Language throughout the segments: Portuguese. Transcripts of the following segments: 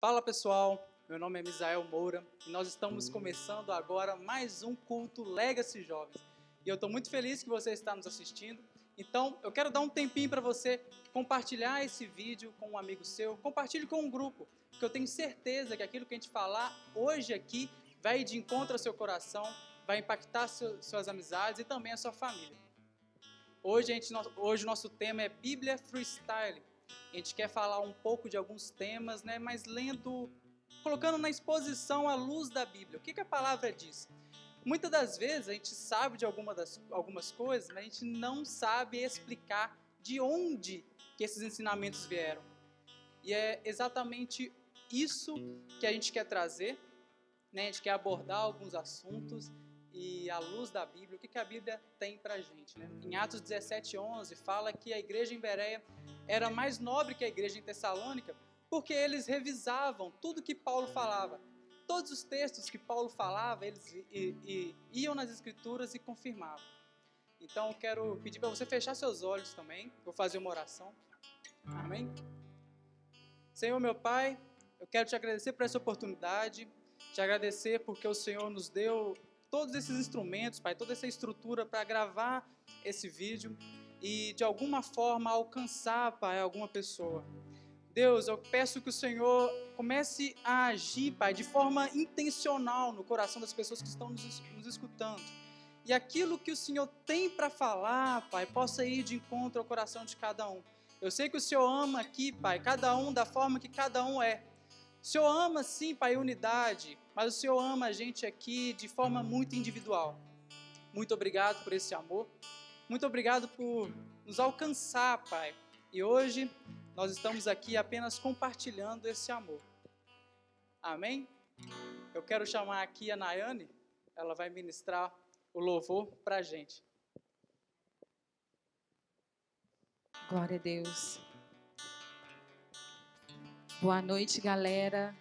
Fala pessoal, meu nome é Misael Moura e nós estamos começando agora mais um culto Legacy Jovens. E eu estou muito feliz que você está nos assistindo. Então eu quero dar um tempinho para você compartilhar esse vídeo com um amigo seu, compartilhe com um grupo, porque eu tenho certeza que aquilo que a gente falar hoje aqui vai ir de encontro ao seu coração, vai impactar suas amizades e também a sua família. Hoje o nosso tema é Bíblia Freestyle. A gente quer falar um pouco de alguns temas, né, mas colocando na exposição à luz da Bíblia. O que a palavra diz? Muitas das vezes a gente sabe de algumas coisas, mas a gente não sabe explicar de onde que esses ensinamentos vieram. E é exatamente isso que a gente quer trazer, né? A gente quer abordar alguns assuntos e à luz da Bíblia, o que a Bíblia tem pra gente, né? Em Atos 17:11 fala que a igreja em Bereia era mais nobre que a igreja em Tessalônica, porque eles revisavam tudo que Paulo falava. Todos os textos que Paulo falava, eles iam nas escrituras e confirmavam. Então eu quero pedir para você fechar seus olhos também, vou fazer uma oração. Amém? Senhor meu Pai, eu quero te agradecer por essa oportunidade, te agradecer porque o Senhor nos deu todos esses instrumentos, Pai, toda essa estrutura para gravar esse vídeo e de alguma forma alcançar, Pai, alguma pessoa. Deus, eu peço que o Senhor comece a agir, Pai, de forma intencional no coração das pessoas que estão nos escutando. E aquilo que o Senhor tem para falar, Pai, possa ir de encontro ao coração de cada um. Eu sei que o Senhor ama aqui, Pai, cada um da forma que cada um é. O Senhor ama sim, Pai, unidade, mas o Senhor ama a gente aqui de forma muito individual. Muito obrigado por esse amor. Muito obrigado por nos alcançar, Pai. E hoje nós estamos aqui apenas compartilhando esse amor. Amém? Eu quero chamar aqui a Nayane, ela vai ministrar o louvor para a gente. Glória a Deus. Boa noite, galera.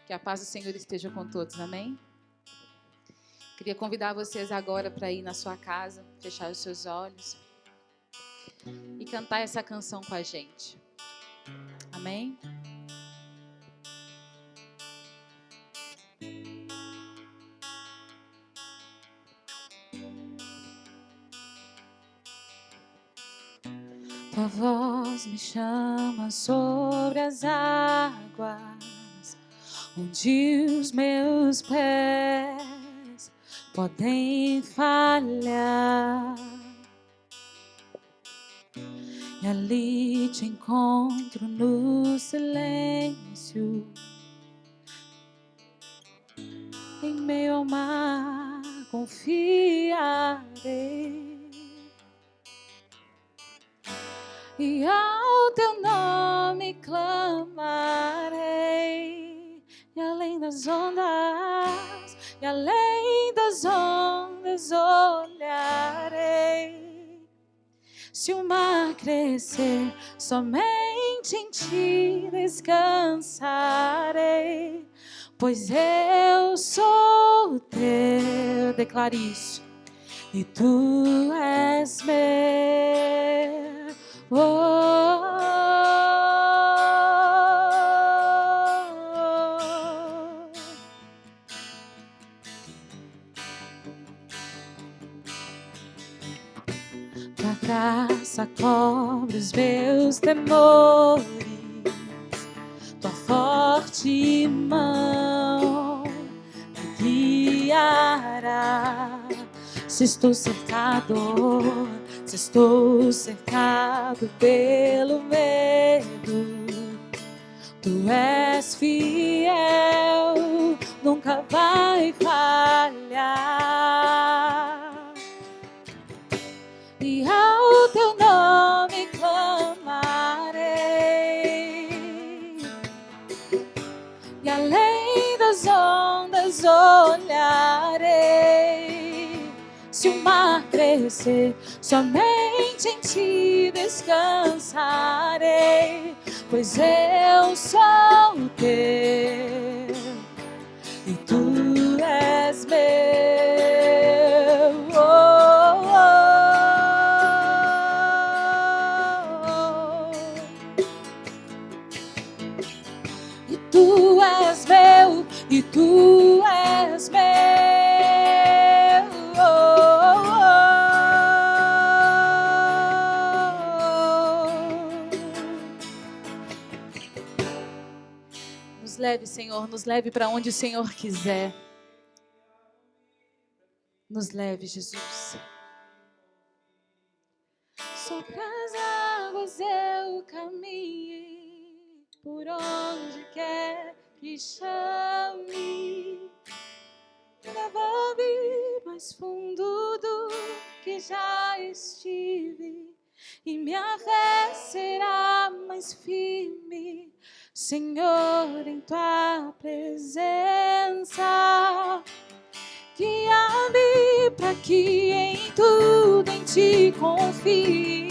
Que a paz do Senhor esteja com todos, amém? Queria convidar vocês agora para ir na sua casa, fechar os seus olhos e cantar essa canção com a gente. Amém? Tua voz me chama sobre as águas, onde os meus pés podem falhar. E ali te encontro no silêncio, em meio ao mar confiarei. E ao teu nome clamarei, e além das ondas, olharei. Se o mar crescer, somente em ti descansarei, pois eu sou teu, declare isso, e tu és meu. Oh, oh, oh. Tua graça cobre os meus temores, tua forte mão me guiará. Se estou cercado pelo medo, tu és fiel, nunca vai falhar. E ao teu nome clamarei, e além das ondas olharei. Se o mar crescer, somente em ti descansarei, pois eu sou teu e tu és meu. Oh, oh, oh. E tu és meu e tu és meu. Nos leve, Senhor, nos leve para onde o Senhor quiser. Nos leve, Jesus. Sobre as águas eu caminhe, por onde quer que chame. Leva-me mais fundo do que já estive, e minha fé será mais firme, Senhor, em tua presença. Guia-me para que em tudo em ti confie.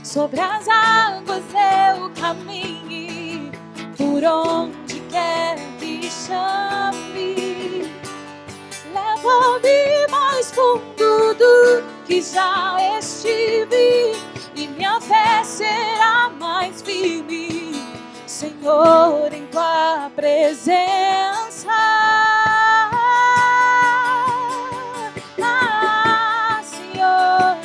Sobre as águas eu caminhe, por onde quer que chame. Leva-me mais fundo do que já estive, e minha fé será mais firme, Senhor, em tua presença. Senhor.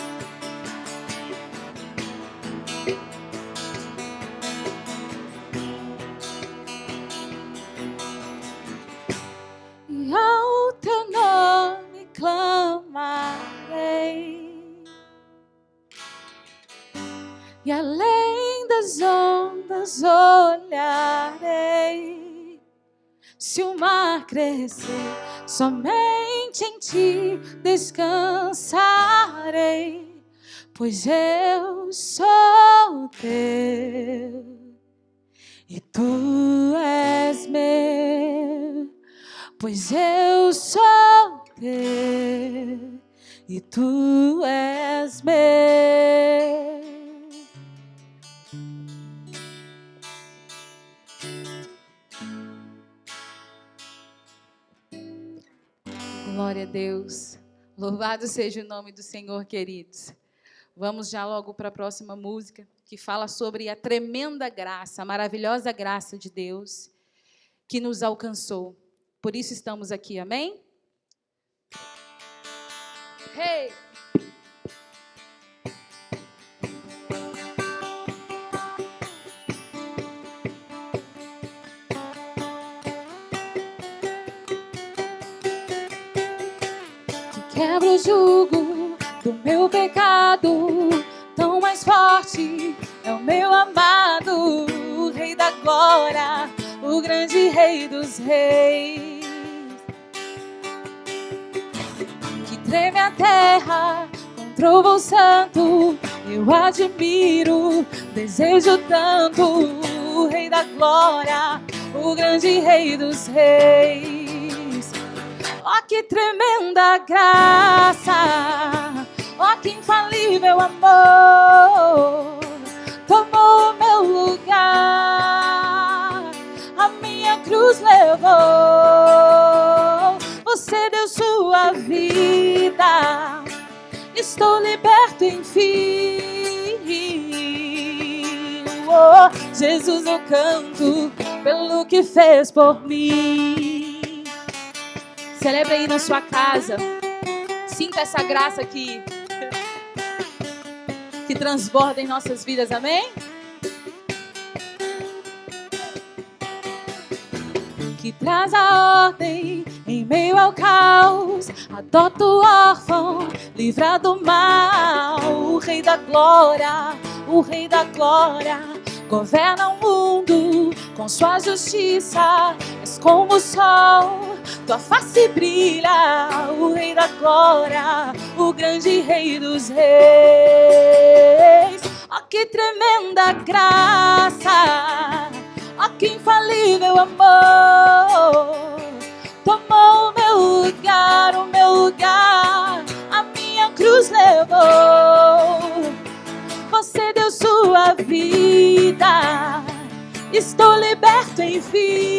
E ao teu nome clamarei, e além das ondas olharei. Se o mar crescer, somente em ti descansarei, pois eu sou teu e tu és meu. Pois eu sou teu e tu és meu. Glória a Deus. Louvado seja o nome do Senhor, queridos. Vamos já logo para a próxima música, que fala sobre a tremenda graça, a maravilhosa graça de Deus que nos alcançou. Por isso estamos aqui, amém? Hey! Quebra o jugo do meu pecado, tão mais forte é o meu amado, o Rei da glória, o grande Rei dos reis. Que treme a terra contra o voo santo, eu admiro, desejo tanto, o Rei da glória, o grande Rei dos reis. Ó, que tremenda graça, ó, que infalível amor, tomou meu lugar, a minha cruz levou. Você deu sua vida, estou liberto enfim. Oh, Jesus, eu canto pelo que fez por mim. Celebre aí na sua casa. Sinta essa graça que transborda em nossas vidas, amém? Que traz a ordem em meio ao caos, adota o órfão, livra do mal. O Rei da glória, o Rei da glória, governa o mundo com sua justiça. És como o sol, tua face brilha, o Rei da glória, o grande Rei dos reis. Ó, que tremenda graça, ó, que infalível amor, tomou o meu lugar, a minha cruz levou. Você deu sua vida, estou liberto enfim.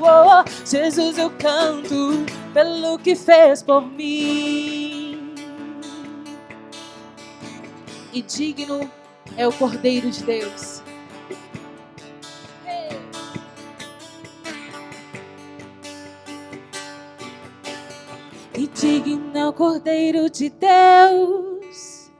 Oh, Jesus, eu canto pelo que fez por mim. E digno é o Cordeiro de Deus. Hey. E digno é o Cordeiro de Deus,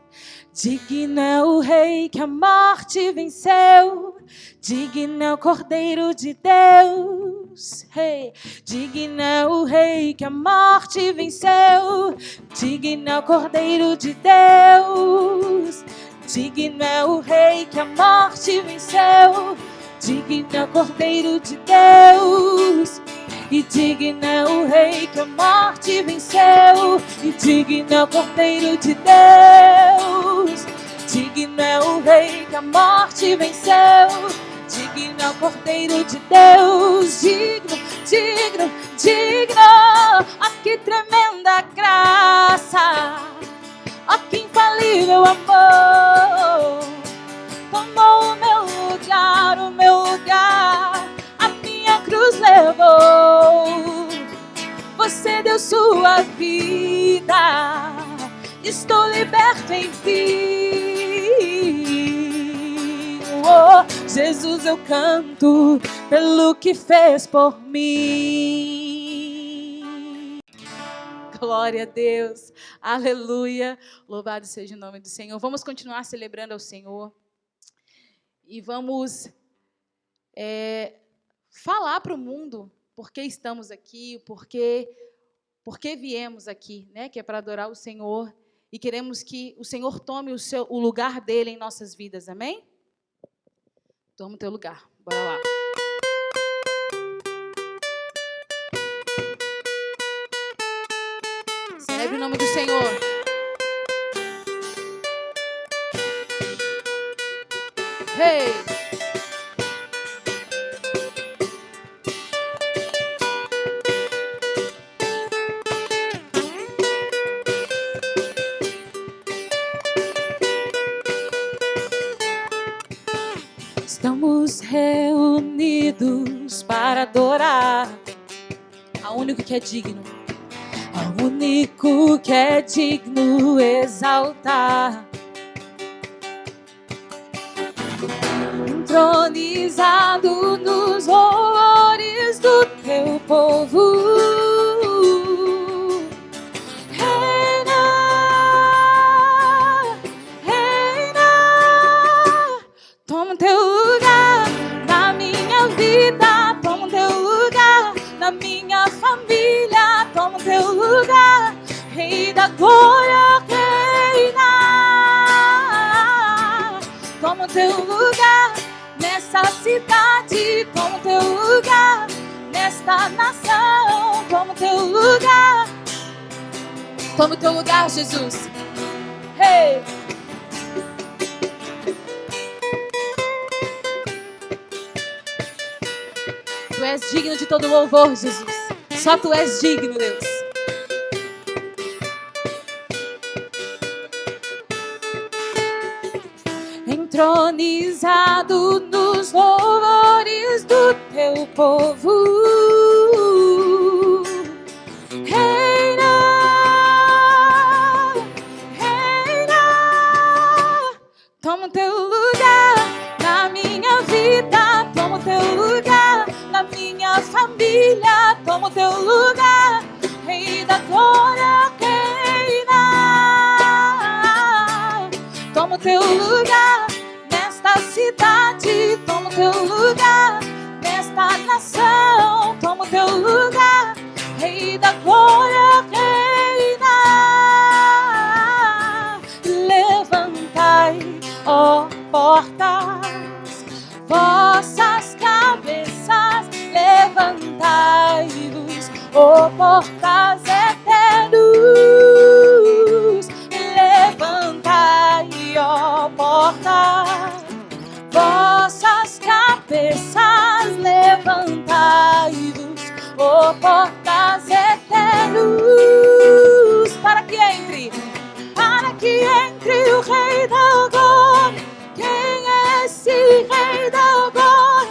digno é o Rei que a morte venceu, digno é o Cordeiro de Deus, hey. Digno é o Rei que a morte venceu, digno é o Cordeiro de Deus, digno é o Rei que a morte venceu, digno é o Cordeiro de Deus. E digno é o Rei que a morte venceu, e digno é o Cordeiro de Deus, digno é o Rei que a morte venceu, digno é o Cordeiro de Deus, digno, digno, digno. Oh, que tremenda graça, oh, que infalível amor, tomou o meu lugar, a minha cruz levou. Você deu sua vida, estou liberto, enfim. Oh, Jesus, eu canto pelo que fez por mim. Glória a Deus, aleluia, louvado seja o nome do Senhor. Vamos continuar celebrando ao Senhor e vamos falar para o mundo por que estamos aqui, por que viemos aqui, né? Que é para adorar o Senhor e queremos que o Senhor tome o lugar dele em nossas vidas, amém? Toma o teu lugar, bora lá. Celebre o nome do Senhor. Hey! Estamos reunidos para adorar ao único que é digno, ao único que é digno exaltar. Entronizado nos louvores do teu povo, toma o teu lugar na minha vida, toma o teu lugar na minha família, toma o teu lugar, Rei da glória, reina. Toma o teu lugar nessa cidade, toma o teu lugar nesta nação, toma o teu lugar. Toma o teu lugar, Jesus. Hey! Tu és digno de todo louvor, Jesus. Só tu és digno, Deus. Entronizado nos louvores do teu povo, reina, reina. Toma o teu lugar na minha vida, toma o teu lugar na minha família, toma o teu lugar, Rei da glória, reina. Toma o teu lugar nesta cidade, toma o teu lugar nesta nação, toma o teu lugar, Rei da glória, reina. Levantai, ó portas, vossas cabeças, levantai-vos, ó portas eternos. Levantai, ó portas, vossas cabeças, levantai-vos, ó portas eternos, para que entre o Rei da glória. Quem é esse Rei da glória?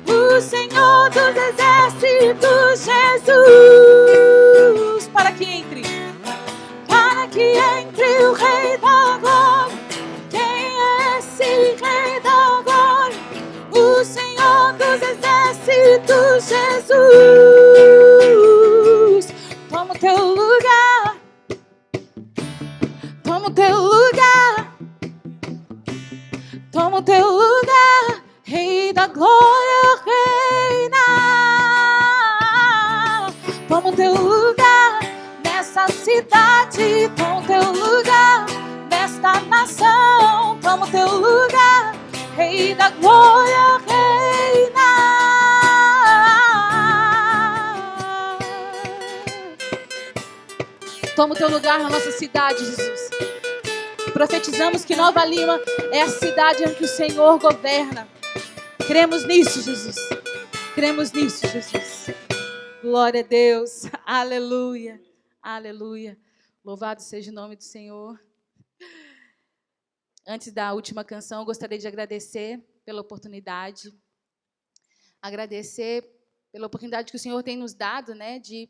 O Senhor dos exércitos, Jesus. Para que entre o Rei da glória. Quem é esse Rei da glória? O Senhor dos exércitos, Jesus. Toma o teu lugar glória reina. Toma o teu lugar na nossa cidade, Jesus. Profetizamos que Nova Lima é a cidade em que o Senhor governa. Cremos nisso, Jesus. Cremos nisso, Jesus. Glória a Deus. Aleluia. Aleluia. Louvado seja o nome do Senhor. Antes da última canção, eu gostaria de agradecer pela oportunidade. Agradecer pela oportunidade que o Senhor tem nos dado, né, de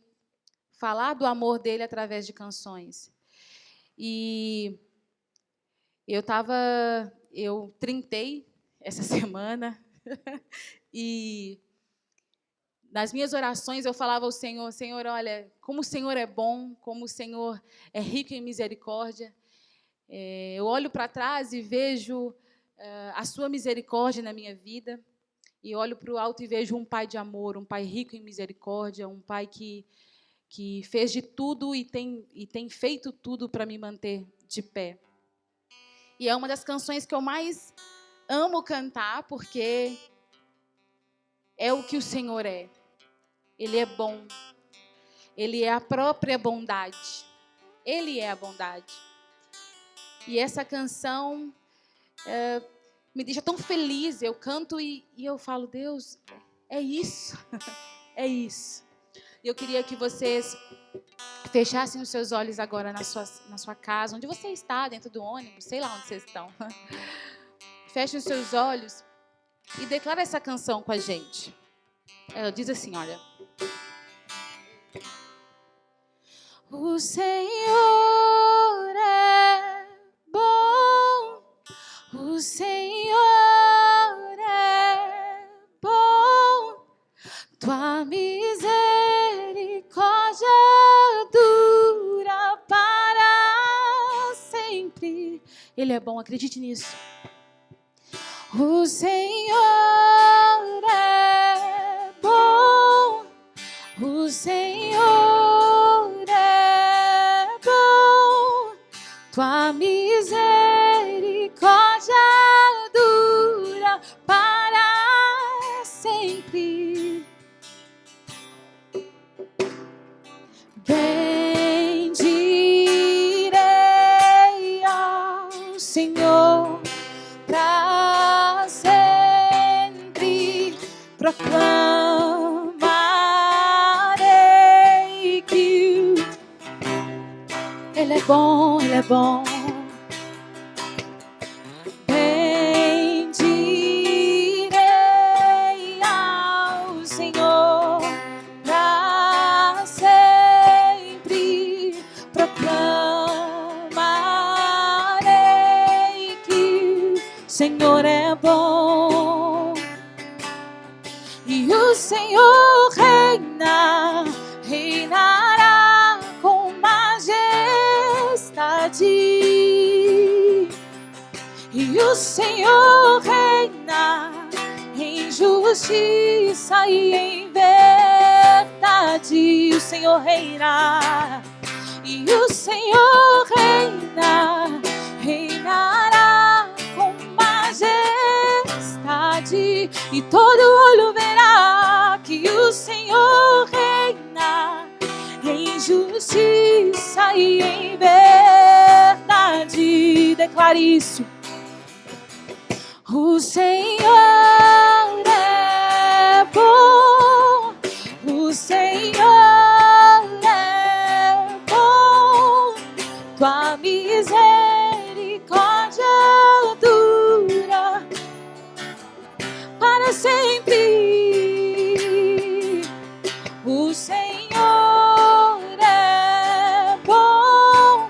falar do amor dele através de canções. E eu trintei essa semana e nas minhas orações eu falava ao Senhor, Senhor, olha, como o Senhor é bom, como o Senhor é rico em misericórdia. Eu olho para trás e vejo a sua misericórdia na minha vida, e olho para o alto e vejo um pai de amor, um pai rico em misericórdia, um pai que fez de tudo e tem feito tudo para me manter de pé. E é uma das canções que eu mais amo cantar, porque é o que o Senhor é. Ele é bom. Ele é a própria bondade. Ele é a bondade. E essa canção me deixa tão feliz. Eu canto e eu falo, Deus, é isso. É isso. E eu queria que vocês fechassem os seus olhos agora na sua casa, onde você está, dentro do ônibus, sei lá onde vocês estão. Feche os seus olhos e declara essa canção com a gente. Ela diz assim, olha. O Senhor é bom, o Senhor é bom, tua misericórdia dura para sempre. Ele é bom, acredite nisso. O Senhor é bom, o Senhor é bom, tua misericórdia dura para sempre. Bendirei ao Senhor para sempre, proclamarei que Ele é bom, Ele é bom. Bendirei ao Senhor para sempre, proclamarei que o Senhor é bom. E o Senhor reina, reinará com majestade. E o Senhor reina em justiça e em verdade. O Senhor reina, e o Senhor reina, reinará com majestade. E todo olho verá que o Senhor reina em justiça e em verdade. Declare isso. O Senhor é bom, o Senhor é bom, tua misericórdia dura para sempre. O Senhor é bom,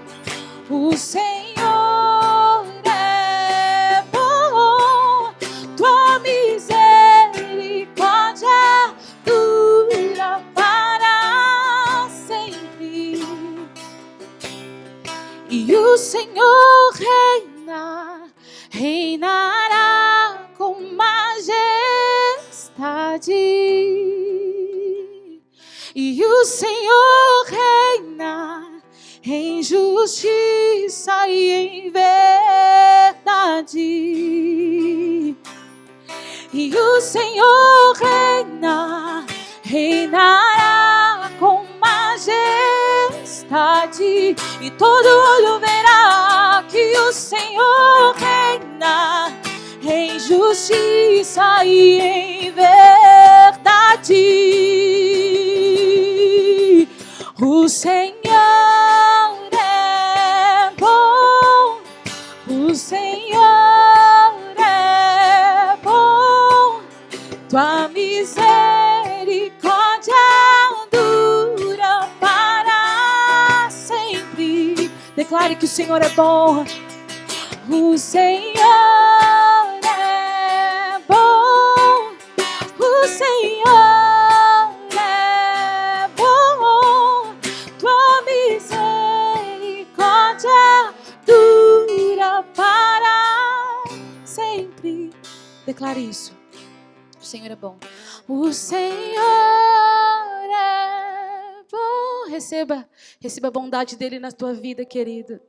o Senhor é bom, tua misericórdia dura para sempre. E o Senhor reina, reinará com majestade. E o Senhor reina em justiça e em verdade. E o Senhor reina, reinará com majestade, e todo olho verá que o Senhor reina em justiça e em verdade. O Senhor é bom, o Senhor é bom, tua misericórdia dura para sempre. Declare que o Senhor é bom. O Senhor é bom, o Senhor é bom, tua misericórdia dura para sempre. Declare isso. O Senhor é bom. O Senhor é bom. Receba a bondade dele na tua vida, querido.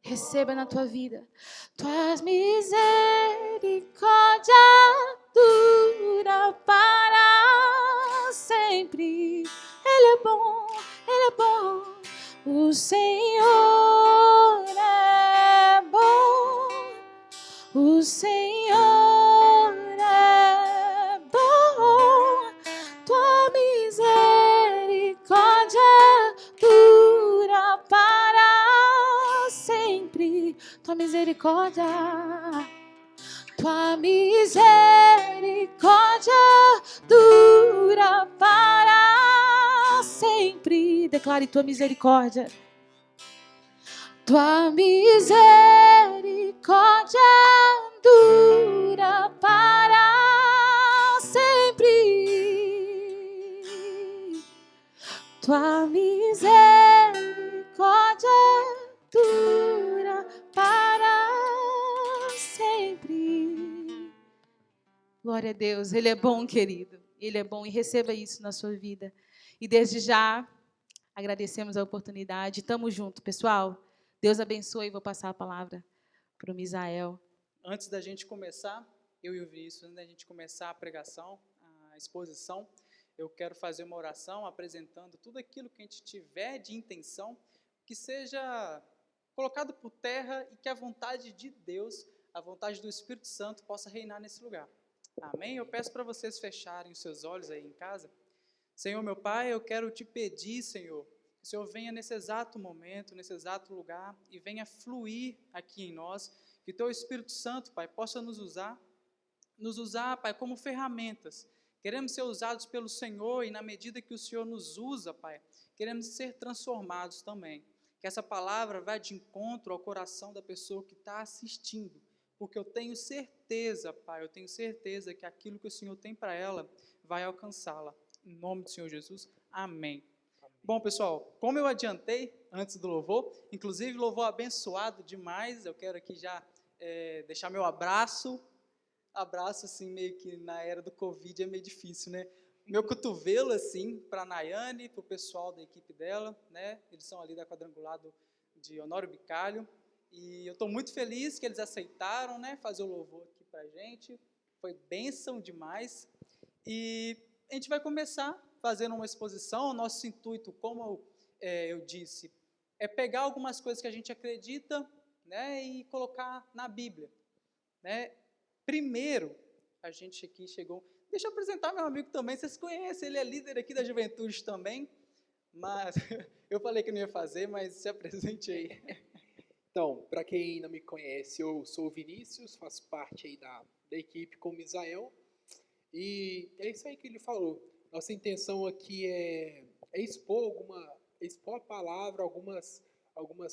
Receba na tua vida. Tuas misericórdias dura para sempre. Ele é bom, Ele é bom. O Senhor é bom. O Senhor é bom. Tua misericórdia dura para sempre. Tua misericórdia, tua misericórdia dura para sempre. Declare tua misericórdia. Tua misericórdia dura para sempre. Tua misericórdia dura para sempre. Glória a Deus, Ele é bom, querido. Ele é bom, e receba isso na sua vida. E desde já, agradecemos a oportunidade. Tamo junto, pessoal. Deus abençoe. Vou passar a palavra para o Misael. Antes da gente começar, eu e o Vinícius, antes da gente começar a pregação, a exposição, eu quero fazer uma oração apresentando tudo aquilo que a gente tiver de intenção, que seja colocado por terra e que a vontade de Deus, a vontade do Espírito Santo possa reinar nesse lugar. Amém? Eu peço para vocês fecharem os seus olhos aí em casa. Senhor, meu Pai, eu quero te pedir, Senhor, que o Senhor venha nesse exato momento, nesse exato lugar e venha fluir aqui em nós, que o Teu Espírito Santo, Pai, possa nos usar, Pai, como ferramentas. Queremos ser usados pelo Senhor e na medida que o Senhor nos usa, Pai, queremos ser transformados também. Que essa palavra vá de encontro ao coração da pessoa que está assistindo, porque eu tenho certeza, Pai, eu tenho certeza que aquilo que o Senhor tem para ela vai alcançá-la. Em nome do Senhor Jesus, amém. Bom, pessoal, como eu adiantei antes do louvor, inclusive louvor abençoado demais, eu quero aqui já deixar meu abraço assim, meio que na era do Covid é meio difícil, né? Meu cotovelo, assim, para a Nayane, para o pessoal da equipe dela, né? Eles são ali da Quadrangular de Honório Bicalho, e eu estou muito feliz que eles aceitaram, né, fazer o louvor aqui para a gente, foi bênção demais, e a gente vai começar fazendo uma exposição. O nosso intuito, como eu disse, é pegar algumas coisas que a gente acredita, né, e colocar na Bíblia, né? Primeiro, a gente aqui chegou... Deixa eu apresentar meu amigo também, vocês conhecem, ele é líder aqui da juventude também, mas eu falei que não ia fazer, mas se apresente aí. Então, para quem não me conhece, eu sou o Vinícius, faço parte aí da equipe com o Misael, e é isso aí que ele falou. Nossa intenção aqui é expor a palavra, algumas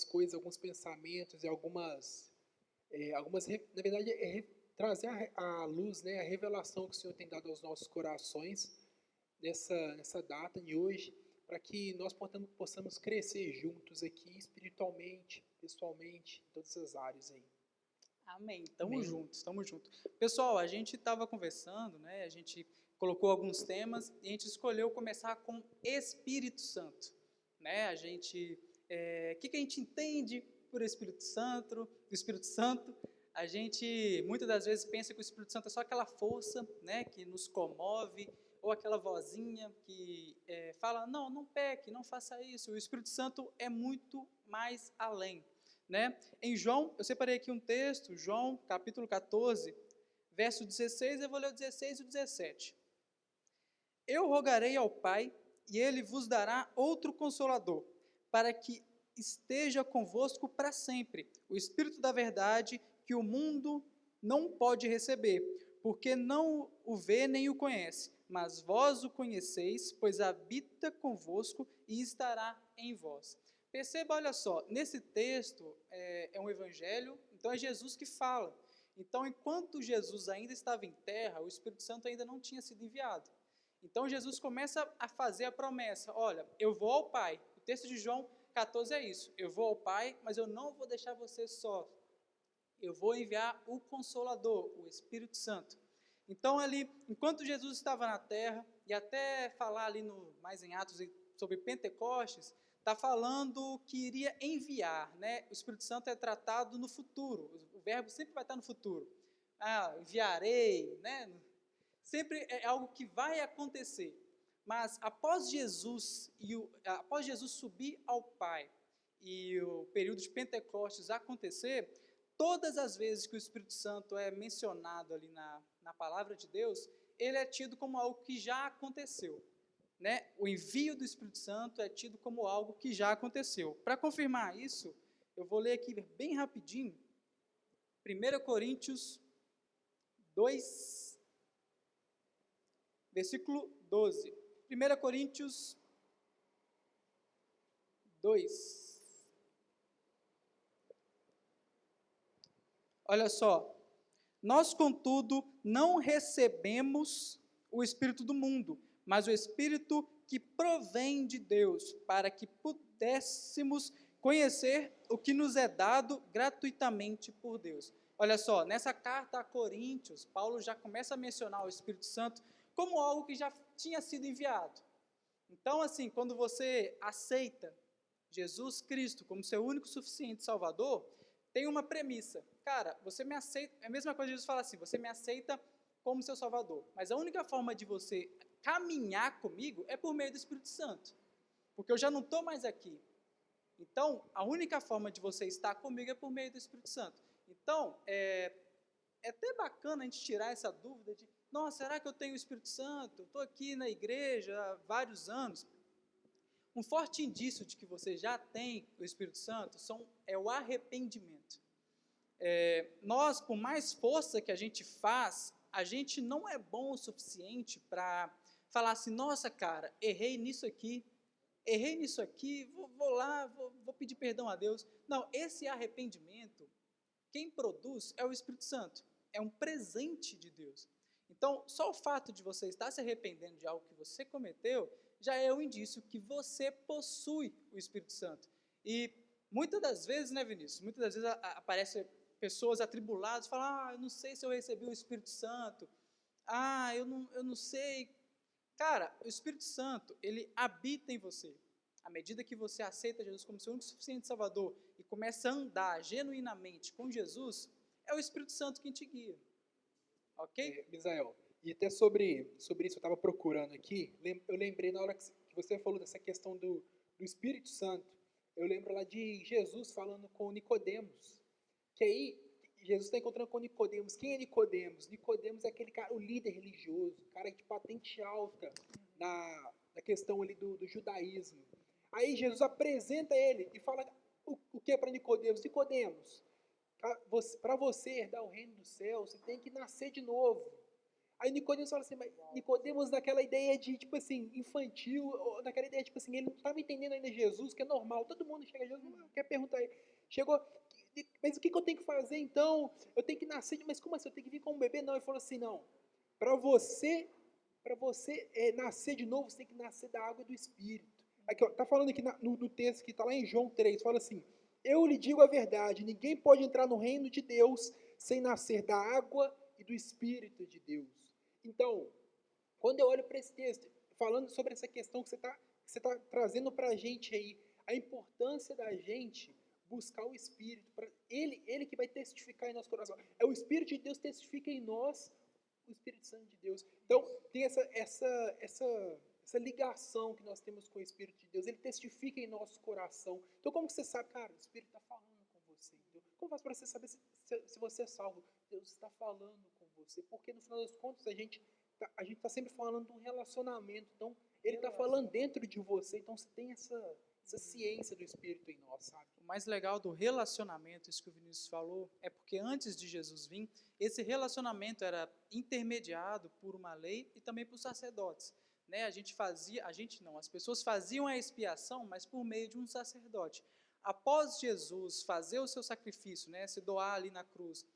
coisas, alguns pensamentos e algumas na verdade, trazer à luz, né, a revelação que o Senhor tem dado aos nossos corações nessa data de hoje, para que nós possamos crescer juntos aqui, espiritualmente, pessoalmente, em todas as áreas aí. Amém. Estamos juntos. Pessoal, a gente estava conversando, né, a gente colocou alguns temas e a gente escolheu começar com Espírito Santo, né? O que a gente entende por Espírito Santo? A gente muitas das vezes pensa que o Espírito Santo é só aquela força, né, que nos comove, ou aquela vozinha que fala, não, não peque, não faça isso. O Espírito Santo é muito mais além, né? Em João, eu separei aqui um texto, João, capítulo 14, verso 16, eu vou ler o 16 e o 17. Eu rogarei ao Pai, e Ele vos dará outro Consolador, para que esteja convosco para sempre, o Espírito da verdade, que o mundo não pode receber, porque não o vê nem o conhece, mas vós o conheceis, pois habita convosco e estará em vós. Perceba, olha só, nesse texto é um evangelho, então é Jesus que fala. Então, enquanto Jesus ainda estava em terra, o Espírito Santo ainda não tinha sido enviado. Então, Jesus começa a fazer a promessa, olha, eu vou ao Pai. O texto de João 14 é isso, eu vou ao Pai, mas eu não vou deixar você só. Eu vou enviar o Consolador, o Espírito Santo. Então, ali, enquanto Jesus estava na terra, e até falar ali mais em Atos sobre Pentecostes, está falando que iria enviar, né? O Espírito Santo é tratado no futuro, o verbo sempre vai estar no futuro. Enviarei, né? Sempre é algo que vai acontecer. Mas após Jesus subir ao Pai e o período de Pentecostes acontecer, todas as vezes que o Espírito Santo é mencionado ali na palavra de Deus, ele é tido como algo que já aconteceu, né? O envio do Espírito Santo é tido como algo que já aconteceu. Para confirmar isso, eu vou ler aqui bem rapidinho, 1 Coríntios 2, versículo 12. 1 Coríntios 2. Olha só. Nós, contudo, não recebemos o Espírito do mundo, mas o Espírito que provém de Deus, para que pudéssemos conhecer o que nos é dado gratuitamente por Deus. Olha só, nessa carta a Coríntios, Paulo já começa a mencionar o Espírito Santo como algo que já tinha sido enviado. Então, assim, quando você aceita Jesus Cristo como seu único e suficiente Salvador, tem uma premissa. Cara, você me aceita, é a mesma coisa que Jesus fala assim, você me aceita como seu Salvador, mas a única forma de você caminhar comigo é por meio do Espírito Santo, porque eu já não estou mais aqui. Então, a única forma de você estar comigo é por meio do Espírito Santo. Então, é até bacana a gente tirar essa dúvida de, nossa, será que eu tenho o Espírito Santo? Estou aqui na igreja há vários anos. Um forte indício de que você já tem o Espírito Santo é o arrependimento. Nós, por mais força que a gente faz, a gente não é bom o suficiente para falar assim, nossa, cara, errei nisso aqui, vou lá, vou pedir perdão a Deus. Não, esse arrependimento, quem produz é o Espírito Santo, é um presente de Deus. Então, só o fato de você estar se arrependendo de algo que você cometeu, já é um indício que você possui o Espírito Santo. E muitas das vezes, né, Vinícius, muitas das vezes aparecem pessoas atribuladas, falam, eu não sei se eu recebi o Espírito Santo, eu não sei. Cara, o Espírito Santo, ele habita em você. À medida que você aceita Jesus como seu único e suficiente Salvador e começa a andar genuinamente com Jesus, é o Espírito Santo quem te guia. Ok? Misael, e até sobre isso eu estava procurando aqui, eu lembrei na hora que você falou dessa questão do Espírito Santo, eu lembro lá de Jesus falando com Nicodemos, que aí Jesus está encontrando com Nicodemos. Quem é Nicodemos? Nicodemos é aquele cara, o líder religioso, o cara de patente alta na questão ali do judaísmo. Aí Jesus apresenta ele e fala o que é para Nicodemos? Nicodemos, para você herdar o reino dos céus, você tem que nascer de novo. Aí Nicodemos fala assim, mas Nicodemos naquela ideia de, tipo assim, infantil, naquela ideia, tipo assim, ele não estava entendendo ainda Jesus, que é normal, todo mundo chega a Jesus, quer perguntar ele. Chegou, mas o que eu tenho que fazer então? Eu tenho que nascer, mas como assim? Eu tenho que vir como um bebê? Não, ele falou assim, não, para você nascer de novo, você tem que nascer da água e do Espírito. Aqui, ó, tá falando aqui no texto que está lá em João 3, fala assim, eu lhe digo a verdade, ninguém pode entrar no reino de Deus sem nascer da água e do Espírito de Deus. Então, quando eu olho para esse texto, falando sobre essa questão que você tá trazendo para a gente aí, a importância da gente buscar o Espírito, para ele que vai testificar em nosso coração. É o Espírito de Deus que testifica em nós, o Espírito Santo de Deus. Então, tem essa ligação que nós temos com o Espírito de Deus, ele testifica em nosso coração. Então, como você sabe, cara, o Espírito está falando com você? Então, como faz para você saber se você é salvo? Deus está falando com você, porque no final das contas a gente está sempre falando de um relacionamento, então ele está falando dentro de você, então você tem essa ciência do Espírito em nós, sabe? O mais legal do relacionamento, isso que o Vinícius falou, é porque antes de Jesus vir, esse relacionamento era intermediado por uma lei e também por sacerdotes. Né? As pessoas faziam a expiação, mas por meio de um sacerdote. Após Jesus fazer o seu sacrifício, né, se doar ali na cruz,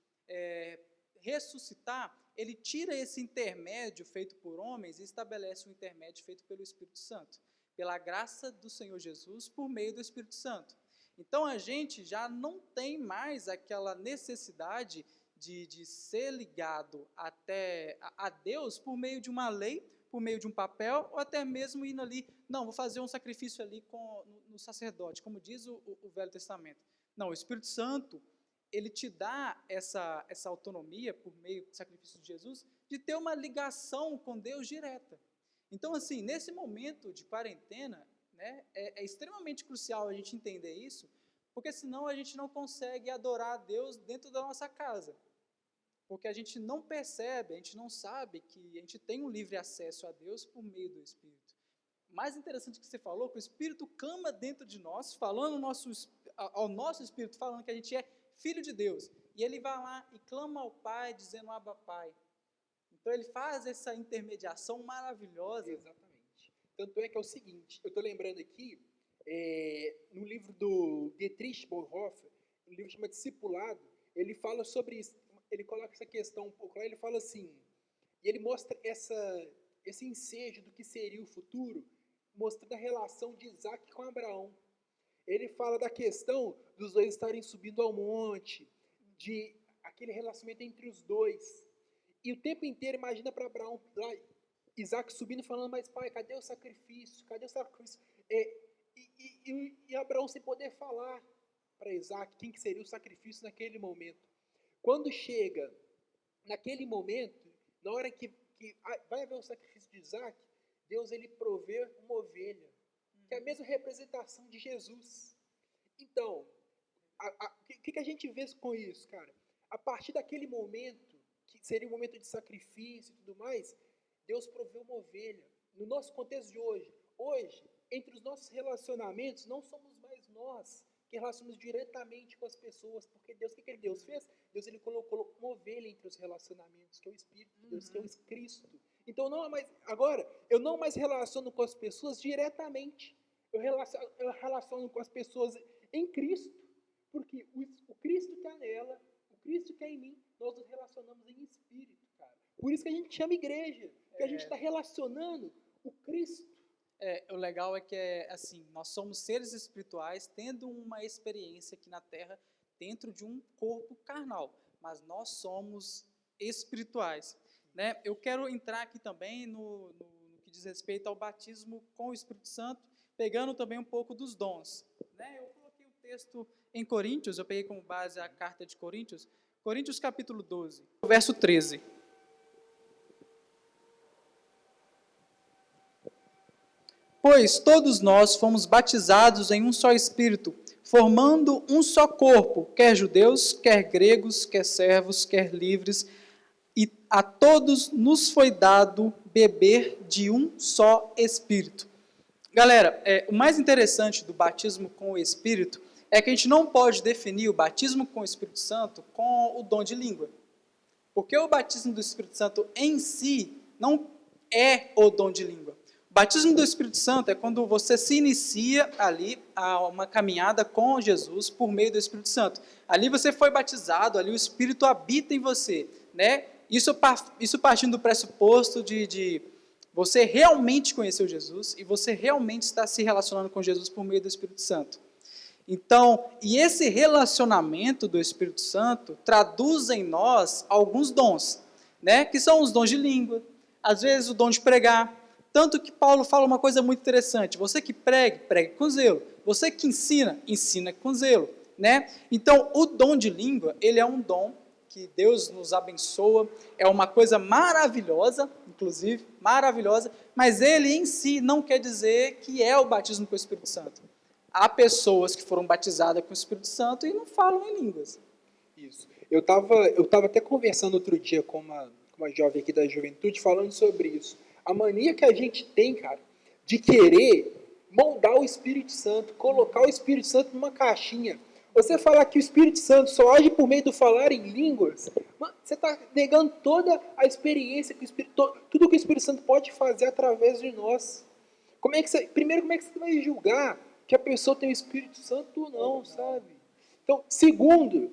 ressuscitar, ele tira esse intermédio feito por homens e estabelece um intermédio feito pelo Espírito Santo, pela graça do Senhor Jesus, por meio do Espírito Santo. Então, a gente já não tem mais aquela necessidade de ser ligado até a Deus por meio de uma lei, por meio de um papel, ou até mesmo indo ali, não, vou fazer um sacrifício ali no sacerdote, como diz o Velho Testamento. Não, o Espírito Santo, ele te dá essa autonomia, por meio do sacrifício de Jesus, de ter uma ligação com Deus direta. Então, assim, nesse momento de quarentena, né, é extremamente crucial a gente entender isso, porque senão a gente não consegue adorar a Deus dentro da nossa casa. Porque a gente não percebe, a gente não sabe que a gente tem um livre acesso a Deus por meio do Espírito. Mais interessante que você falou, que o Espírito clama dentro de nós, falando ao nosso Espírito, falando que a gente é filho de Deus. E ele vai lá e clama ao Pai, dizendo, Abba, Pai. Então ele faz essa intermediação maravilhosa. Exatamente. Tanto é que é o seguinte, eu estou lembrando aqui, no livro do Dietrich Bonhoeffer, um livro chamado Discipulado, ele fala sobre isso, ele coloca essa questão um pouco lá, ele fala assim, e ele mostra esse ensejo do que seria o futuro, mostrando a relação de Isaac com Abraão. Ele fala da questão dos dois estarem subindo ao monte, de aquele relacionamento entre os dois. E o tempo inteiro, imagina para Abraão, lá, Isaac subindo, falando, mas pai, cadê o sacrifício? Cadê o sacrifício? E Abraão sem poder falar para Isaac quem que seria o sacrifício naquele momento. Quando chega naquele momento, na hora que vai haver o sacrifício de Isaac, Deus ele provê uma ovelha, que é a mesma representação de Jesus. Então, o que a gente vê com isso, cara? A partir daquele momento, que seria um momento de sacrifício e tudo mais, Deus proveu uma ovelha. No nosso contexto de hoje, entre os nossos relacionamentos, não somos mais nós que relacionamos diretamente com as pessoas, porque Deus, o que Deus fez? Deus ele colocou uma ovelha entre os relacionamentos, que é o Espírito de Deus, que é o Cristo. Então, agora, eu não mais relaciono com as pessoas diretamente, eu relaciono com as pessoas em Cristo, porque o Cristo que é nela, o Cristo que é em mim, nós nos relacionamos em Espírito, cara. Por isso que a gente chama igreja, porque a gente está relacionando o Cristo. O legal é que assim, nós somos seres espirituais tendo uma experiência aqui na Terra dentro de um corpo carnal, mas nós somos espirituais. Né? Eu quero entrar aqui também no que diz respeito ao batismo com o Espírito Santo, pegando também um pouco dos dons. Né? Eu coloquei um texto em Coríntios, eu peguei como base a carta de Coríntios, Coríntios capítulo 12, verso 13. Pois todos nós fomos batizados em um só Espírito, formando um só corpo, quer judeus, quer gregos, quer servos, quer livres, e a todos nos foi dado beber de um só Espírito. Galera, o mais interessante do batismo com o Espírito é que a gente não pode definir o batismo com o Espírito Santo com o dom de língua. Porque o batismo do Espírito Santo em si não é o dom de língua. O batismo do Espírito Santo é quando você se inicia ali a uma caminhada com Jesus por meio do Espírito Santo. Ali você foi batizado, ali o Espírito habita em você, né? Isso partindo do pressuposto de você realmente conhecer Jesus e você realmente está se relacionando com Jesus por meio do Espírito Santo. Então, e esse relacionamento do Espírito Santo traduz em nós alguns dons, né? Que são os dons de língua, às vezes o dom de pregar. Tanto que Paulo fala uma coisa muito interessante, você que pregue com zelo, você que ensina com zelo, né? Então, o dom de língua, ele é um dom que Deus nos abençoa, é uma coisa maravilhosa, inclusive, maravilhosa, mas ele em si não quer dizer que é o batismo com o Espírito Santo. Há pessoas que foram batizadas com o Espírito Santo e não falam em línguas. Isso. Eu tava até conversando outro dia com uma jovem aqui da juventude, falando sobre isso. A mania que a gente tem, cara, de querer moldar o Espírito Santo, colocar o Espírito Santo numa caixinha. Você falar que o Espírito Santo só age por meio do falar em línguas, mano, você está negando toda a experiência, que tudo que o Espírito Santo pode fazer através de nós. Primeiro, como é que você vai julgar que a pessoa tem o Espírito Santo ou não, sabe? Então, segundo,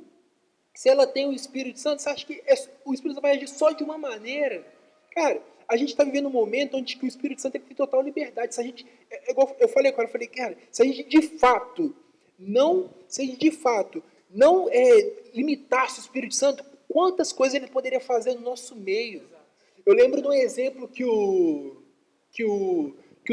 se ela tem o Espírito Santo, você acha que o Espírito Santo vai agir só de uma maneira? Cara, a gente está vivendo um momento onde que o Espírito Santo tem total liberdade. Se a gente, igual eu falei agora, cara, se a gente de fato não limitasse o Espírito Santo, quantas coisas ele poderia fazer no nosso meio? Eu lembro de um exemplo que o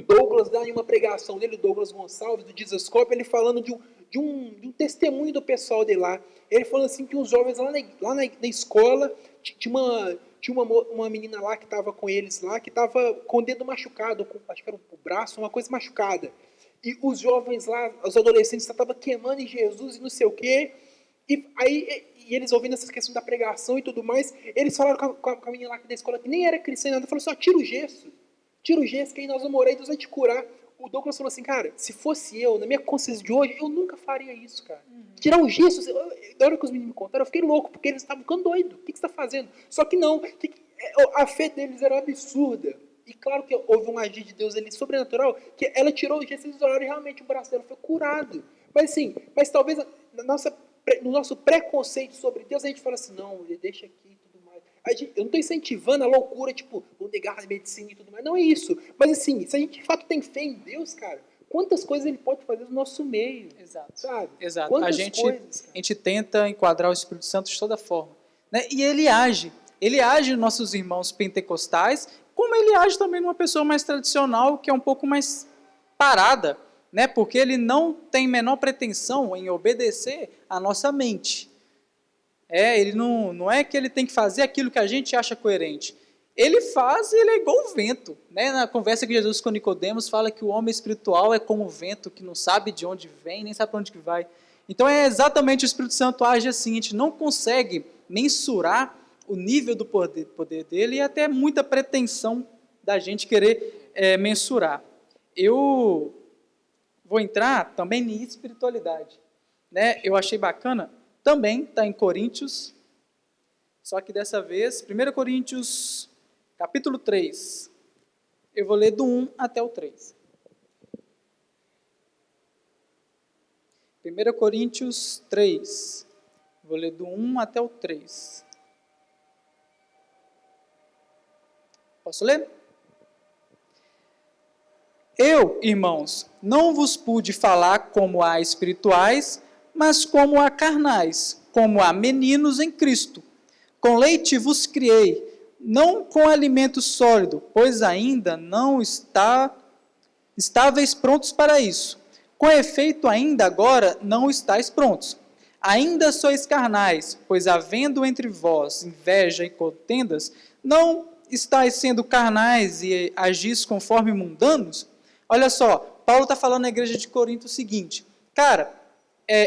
Douglas dá em uma pregação dele, o Douglas Gonçalves, do Dizascope, ele falando de um testemunho do pessoal dele lá. Ele falando assim que os jovens lá na escola, tinha uma menina lá que estava com eles lá, que estava com o dedo machucado, acho que era o braço, uma coisa machucada. E os jovens lá, os adolescentes, estavam queimando em Jesus e não sei o quê. E eles ouvindo essa questão da pregação e tudo mais, eles falaram com a menina lá da escola, que nem era cristã nada, falou assim, tira o gesso, que aí nós vamos orar e Deus vai te curar. O Douglas falou assim, cara, se fosse eu, na minha consciência de hoje, eu nunca faria isso, cara. Tirar o gesso, na hora que os meninos me contaram, eu fiquei louco, porque eles estavam ficando doidos. O que você está fazendo? Só que não, a fé deles era absurda. E claro que houve um agir de Deus ali sobrenatural, que ela tirou o gesso e eles oraram e realmente o braço dela foi curado. Mas talvez no nosso preconceito sobre Deus, a gente fala assim, não, deixa aqui e tudo mais. Eu não estou incentivando a loucura, tipo, vou negar a medicina e tudo mais. Não é isso. Mas assim, se a gente de fato tem fé em Deus, cara, quantas coisas ele pode fazer no nosso meio. Exato. Sabe? Exato. A gente tenta enquadrar o Espírito Santo de toda forma, né? E ele age nos nossos irmãos pentecostais, como ele age também numa pessoa mais tradicional, que é um pouco mais parada, né? Porque ele não tem menor pretensão em obedecer à nossa mente. Ele não é que ele tem que fazer aquilo que a gente acha coerente. Ele faz e ele é igual o vento, né? Na conversa que Jesus com Nicodemos fala que o homem espiritual é como o vento, que não sabe de onde vem, nem sabe para onde que vai. Então é exatamente o Espírito Santo age assim, a gente não consegue mensurar o nível do poder dele e até muita pretensão da gente querer mensurar. Eu vou entrar também em espiritualidade, né? Eu achei bacana, também está em Coríntios, só que dessa vez, 1 Coríntios, capítulo 3, eu vou ler do 1 até o 3. 1 Coríntios 3, vou ler do 1 até o 3. Posso ler? Eu, irmãos, não vos pude falar como a espirituais, mas como a carnais, como a meninos em Cristo. Com leite vos criei, não com alimento sólido, pois ainda não estáveis prontos para isso. Com efeito, ainda agora não estáis prontos. Ainda sois carnais, pois havendo entre vós inveja e contendas, não estáis sendo carnais e agis conforme mundanos? Olha só, Paulo está falando na igreja de Corinto o seguinte, cara,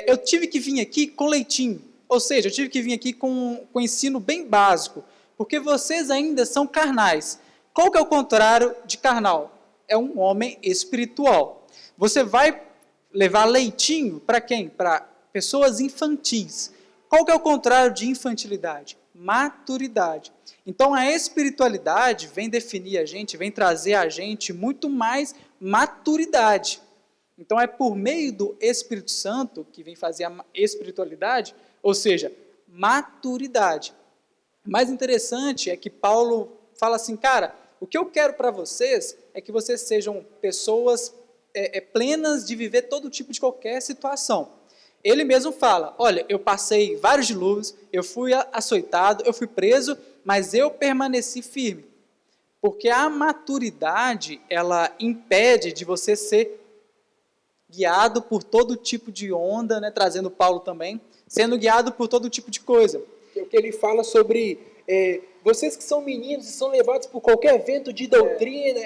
eu tive que vir aqui com leitinho, ou seja, eu tive que vir aqui com ensino bem básico, porque vocês ainda são carnais. Qual que é o contrário de carnal? É um homem espiritual. Você vai levar leitinho para quem? Para pessoas infantis. Qual que é o contrário de infantilidade? Maturidade. Então a espiritualidade vem definir a gente, vem trazer a gente muito mais maturidade. Então é por meio do Espírito Santo que vem fazer a espiritualidade, ou seja, maturidade. O mais interessante é que Paulo fala assim, cara, o que eu quero para vocês é que vocês sejam pessoas plenas de viver todo tipo de qualquer situação. Ele mesmo fala, olha, eu passei vários dilúvios, eu fui açoitado, eu fui preso, mas eu permaneci firme. Porque a maturidade, ela impede de você ser guiado por todo tipo de onda, né, trazendo Paulo também, sendo guiado por todo tipo de coisa. O que ele fala sobre vocês que são meninos e são levados por qualquer vento de doutrina.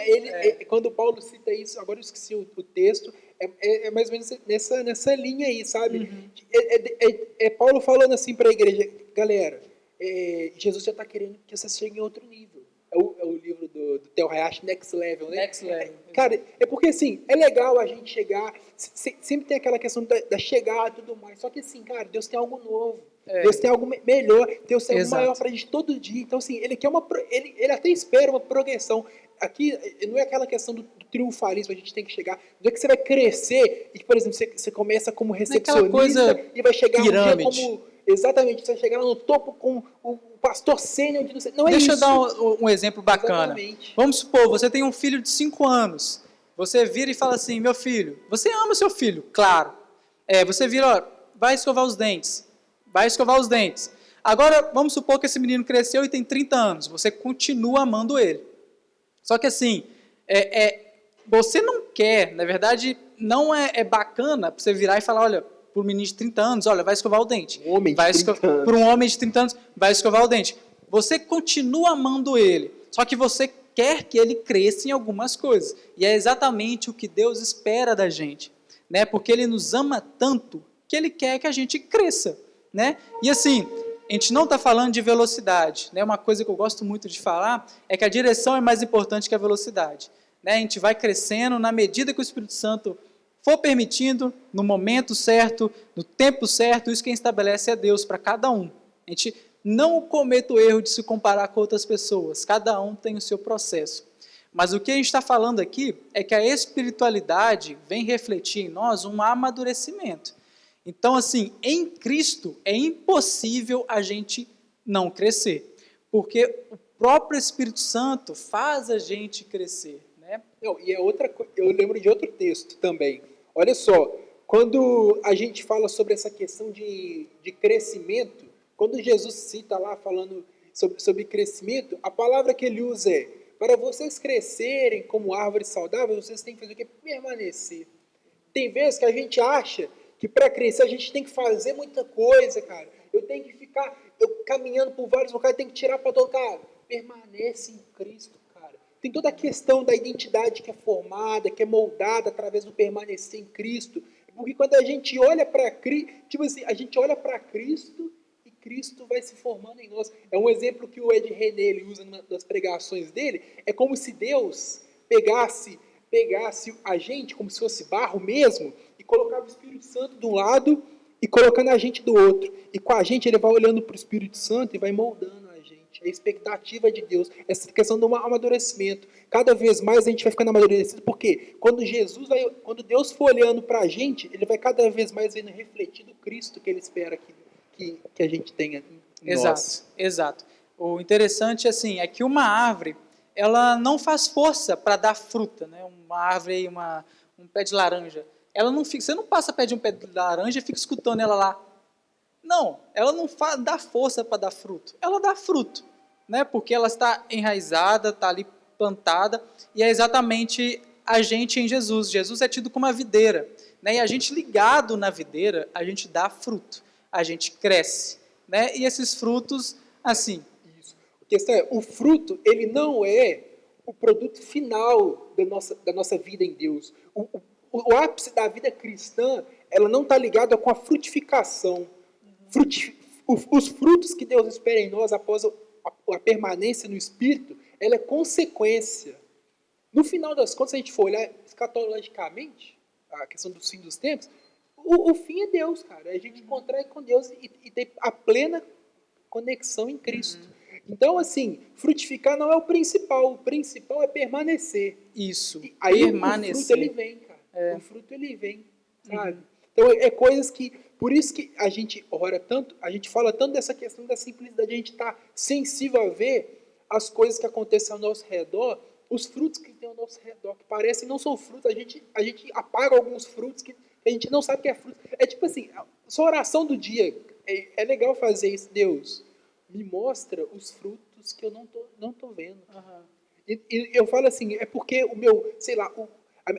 Quando Paulo cita isso, agora eu esqueci o texto, é mais ou menos nessa linha aí, sabe? Paulo falando assim para a igreja, galera, Jesus já está querendo que vocês cheguem a outro nível. É o livro do Theo Hayashi, Next Level, né? Next Level. Cara, é porque assim, é legal a gente chegar, sempre tem aquela questão da chegada e tudo mais, só que assim, cara, Deus tem algo novo. Deus tem algo melhor, Deus tem algo maior pra gente todo dia. Então, assim, ele quer ele até espera uma progressão. Aqui não é aquela questão do triunfalismo, a gente tem que chegar. Não é que você vai crescer e, por exemplo, você começa como recepcionista e vai chegar pirâmide. um dia como. Exatamente, você vai chegar lá no topo com o pastor sênior de não é Deixa isso. eu dar um exemplo bacana. Exatamente. Vamos supor, você tem um filho de 5 anos. Você vira e fala assim, meu filho, você ama seu filho, claro. Você vira, ó, vai escovar os dentes. Vai escovar os dentes. Agora, vamos supor que esse menino cresceu e tem 30 anos. Você continua amando ele. Só que assim, você não quer, na verdade, não é bacana você virar e falar, olha, para um menino de 30 anos, olha, vai escovar o dente. Um homem de 30 anos. Para um homem de 30 anos, vai escovar o dente. Você continua amando ele, só que você quer que ele cresça em algumas coisas. E é exatamente o que Deus espera da gente, né? Porque ele nos ama tanto que ele quer que a gente cresça, né? E assim, a gente não está falando de velocidade, né? Uma coisa que eu gosto muito de falar é que a direção é mais importante que a velocidade, né? A gente vai crescendo na medida que o Espírito Santo for permitindo, no momento certo, no tempo certo. Isso quem estabelece é Deus para cada um. A gente não cometa o erro de se comparar com outras pessoas, cada um tem o seu processo. Mas o que a gente está falando aqui é que a espiritualidade vem refletir em nós um amadurecimento. Então, assim, em Cristo é impossível a gente não crescer, porque o próprio Espírito Santo faz a gente crescer, né? Não, e outra coisa, eu lembro de outro texto também. Olha só, quando a gente fala sobre essa questão de crescimento, quando Jesus cita lá falando sobre crescimento, a palavra que ele usa é: para vocês crescerem como árvores saudáveis, vocês têm que fazer o quê? Permanecer. Tem vezes que a gente acha que para crescer a gente tem que fazer muita coisa, cara. Eu tenho que ficar caminhando por vários lugares, tenho que tirar para todo cara. Permanece em Cristo, cara. Tem toda a questão da identidade que é formada, que é moldada através do permanecer em Cristo. Porque quando a gente olha para Cristo, tipo assim, a gente olha para Cristo e Cristo vai se formando em nós. É um exemplo que o Ed René ele usa nas pregações dele. É como se Deus pegasse a gente como se fosse barro mesmo e colocava o Espírito Santo de um lado e colocando a gente do outro. E com a gente ele vai olhando para o Espírito Santo e vai moldando a gente. A expectativa de Deus, essa questão do amadurecimento. Cada vez mais a gente vai ficando amadurecido, porque quando Deus for olhando para a gente, ele vai cada vez mais vendo refletido o Cristo que ele espera que a gente tenha em nós. Exato. O interessante assim, é que uma árvore ela não faz força para dar fruta, né? Uma árvore, um pé de laranja. Você não passa perto de um pé de laranja e fica escutando ela lá. Não, ela não dá força para dar fruto. Ela dá fruto, né? Porque ela está enraizada, está ali plantada, e é exatamente a gente em Jesus. Jesus é tido como a videira, né? E a gente ligado na videira, a gente dá fruto, a gente cresce, né? E esses frutos, assim... A questão é, o fruto, ele não é o produto final da nossa vida em Deus. O ápice da vida cristã, ela não está ligada com a frutificação. Os frutos que Deus espera em nós após a permanência no Espírito, ela é consequência. No final das contas, se a gente for olhar escatologicamente, a questão do fim dos tempos, o fim é Deus, cara. É a gente encontrar com Deus e ter a plena conexão em Cristo. Então, assim, frutificar não é o principal é permanecer. Isso, e aí permanecer. O fruto, ele vem, cara. O fruto, ele vem, sabe? Então, é coisas que... Por isso que a gente ora tanto, a gente fala tanto dessa questão da simplicidade, a gente está sensível a ver as coisas que acontecem ao nosso redor, os frutos que tem ao nosso redor, que parecem não são frutos, a gente apaga alguns frutos que a gente não sabe que é fruto. É tipo assim, sua oração do dia, é legal fazer isso. Deus, me mostra os frutos que eu não tô vendo. E eu falo assim, é porque o meu, sei lá,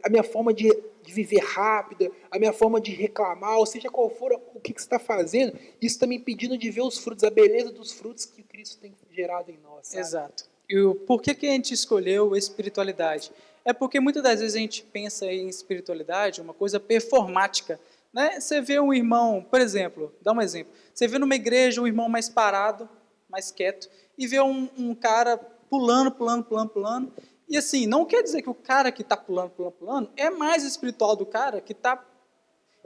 a minha forma de viver rápida, a minha forma de reclamar, ou seja qual for o que você está fazendo, isso está me impedindo de ver os frutos, a beleza dos frutos que Cristo tem gerado em nós. Sabe? Exato. E por que a gente escolheu espiritualidade? É porque muitas das vezes a gente pensa em espiritualidade, uma coisa performática. Né? Você vê um irmão, por exemplo, dá um exemplo, você vê numa igreja um irmão mais parado, mais quieto, e vê um cara pulando, e assim, não quer dizer que o cara que está pulando, é mais espiritual do cara que está...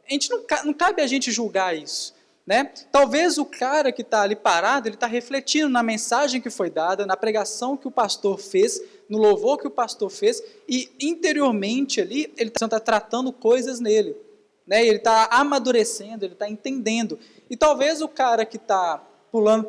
A gente não cabe a gente julgar isso. Né? Talvez o cara que está ali parado, ele está refletindo na mensagem que foi dada, na pregação que o pastor fez, no louvor que o pastor fez, e interiormente ali, ele está tratando coisas nele. Né? Ele está amadurecendo, ele está entendendo. E talvez o cara que está pulando,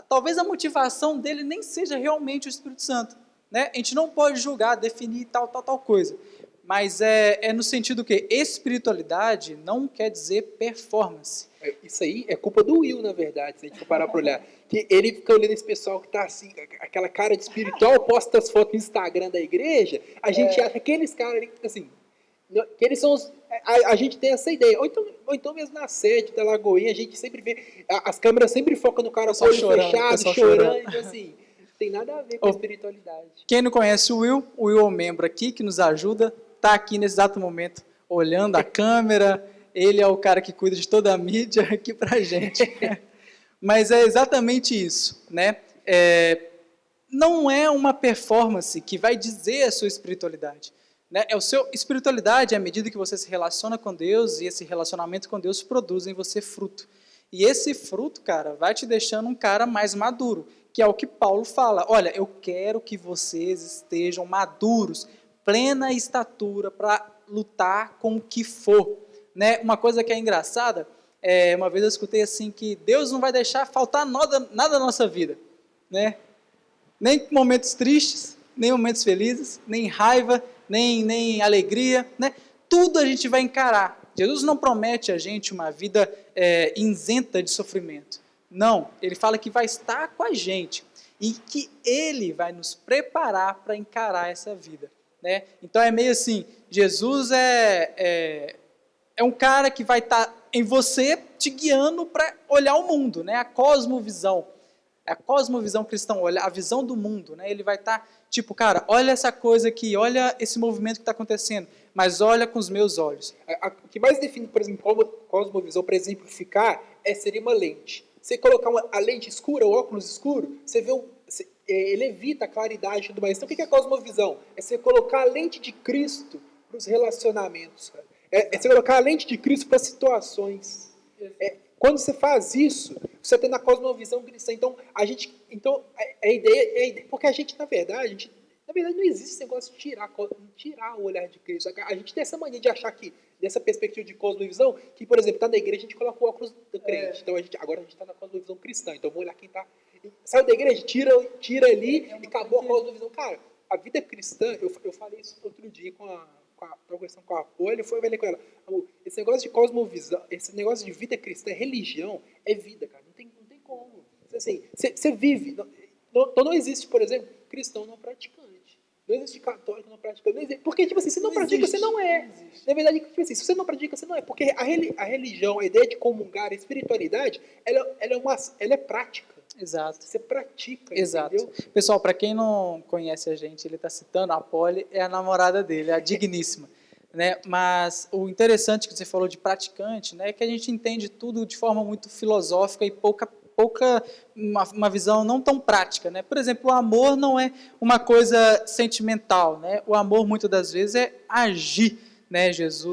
talvez a motivação dele nem seja realmente o Espírito Santo. Né? A gente não pode julgar, definir tal coisa. Mas é no sentido que espiritualidade não quer dizer performance. Isso aí é culpa do Will, na verdade, se a gente for parar para olhar. Que ele fica olhando esse pessoal que tá assim, aquela cara de espiritual, posta as fotos no Instagram da igreja, a gente acha que aqueles caras ali, assim, que eles são os... A gente tem essa ideia. Ou então mesmo na sede da Lagoinha, a gente sempre vê, as câmeras sempre focam no cara com o olho fechado, chorando, então assim, tem nada a ver com a espiritualidade. Quem não conhece o Will é um membro aqui que nos ajuda, está aqui nesse exato momento olhando a câmera, ele é o cara que cuida de toda a mídia aqui pra gente. Mas é exatamente isso, né? Não é uma performance que vai dizer a sua espiritualidade. Né? Espiritualidade é à medida que você se relaciona com Deus e esse relacionamento com Deus produz em você fruto. E esse fruto, cara, vai te deixando um cara mais maduro, que é o que Paulo fala. Olha, eu quero que vocês estejam maduros, plena estatura para lutar com o que for. Né? Uma coisa que é engraçada, uma vez eu escutei assim que Deus não vai deixar faltar nada na nossa vida. Né? Nem momentos tristes, nem momentos felizes, nem raiva, nem alegria. Né? Tudo a gente vai encarar. Jesus não promete a gente uma vida isenta de sofrimento. Não, ele fala que vai estar com a gente e que ele vai nos preparar para encarar essa vida. Né? Então é meio assim, Jesus é um cara que vai estar em você te guiando para olhar o mundo, né? A cosmovisão cristã, olha a visão do mundo, né? Ele vai estar tipo, cara, olha essa coisa aqui, olha esse movimento que está acontecendo, mas olha com os meus olhos. O que mais define, por exemplo, cosmovisão para exemplificar seria uma lente. Você colocar a lente escura, o óculos escuro, você vê ele evita a claridade e tudo mais. Então, o que é cosmovisão? É você colocar a lente de Cristo para os relacionamentos. Cara. É você colocar a lente de Cristo para situações. Quando você faz isso, você tem na cosmovisão cristã. Então, a ideia, porque a gente, na verdade, não existe esse negócio de tirar o olhar de Cristo. A gente tem essa mania de achar que, dessa perspectiva de cosmovisão, que, por exemplo, está na igreja, a gente coloca o óculos do crente. Então, agora a gente está na cosmovisão cristã. Então, vamos olhar quem está... Saiu da igreja, tira ali e acabou a cosmovisão. Cara, a vida cristã, eu falei isso outro dia estava conversando com a Poli, eu falei com ela, esse negócio de cosmovisão, esse negócio de vida cristã, religião, é vida, cara, não tem como. Assim, você vive, não existe, por exemplo, cristão não praticante. Não existe católico não praticante. Não existe, porque, tipo assim, se não pratica, você não é. Na verdade, tipo assim, se você não pratica, você não é. Porque a religião, a ideia de comungar, a espiritualidade, ela é prática. Exato. Você pratica, exato. Entendeu? Pessoal, para quem não conhece a gente, ele está citando a Poli, é a namorada dele, a digníssima. Né? Mas o interessante que você falou de praticante, né, é que a gente entende tudo de forma muito filosófica e uma visão não tão prática. Né? Por exemplo, o amor não é uma coisa sentimental. Né? O amor, muitas das vezes, é agir. Né?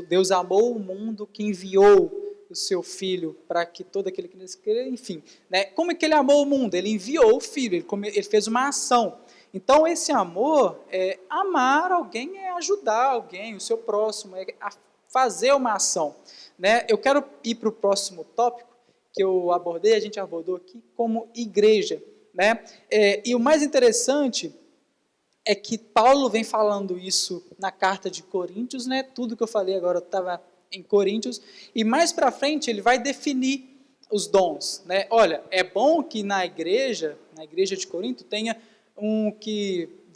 Deus amou o mundo que enviou o seu filho para que todo aquele que nele crê, enfim. Né? Como é que ele amou o mundo? Ele enviou o filho, ele fez uma ação. Então, esse amor, amar alguém é ajudar alguém, o seu próximo, é fazer uma ação. Né? Eu quero ir para o próximo tópico que a gente abordou aqui, como igreja. Né? E o mais interessante é que Paulo vem falando isso na carta de Coríntios, né? Tudo que eu falei agora estava em Coríntios, e mais para frente ele vai definir os dons. Né? Olha, é bom que na igreja de Corinto, tenha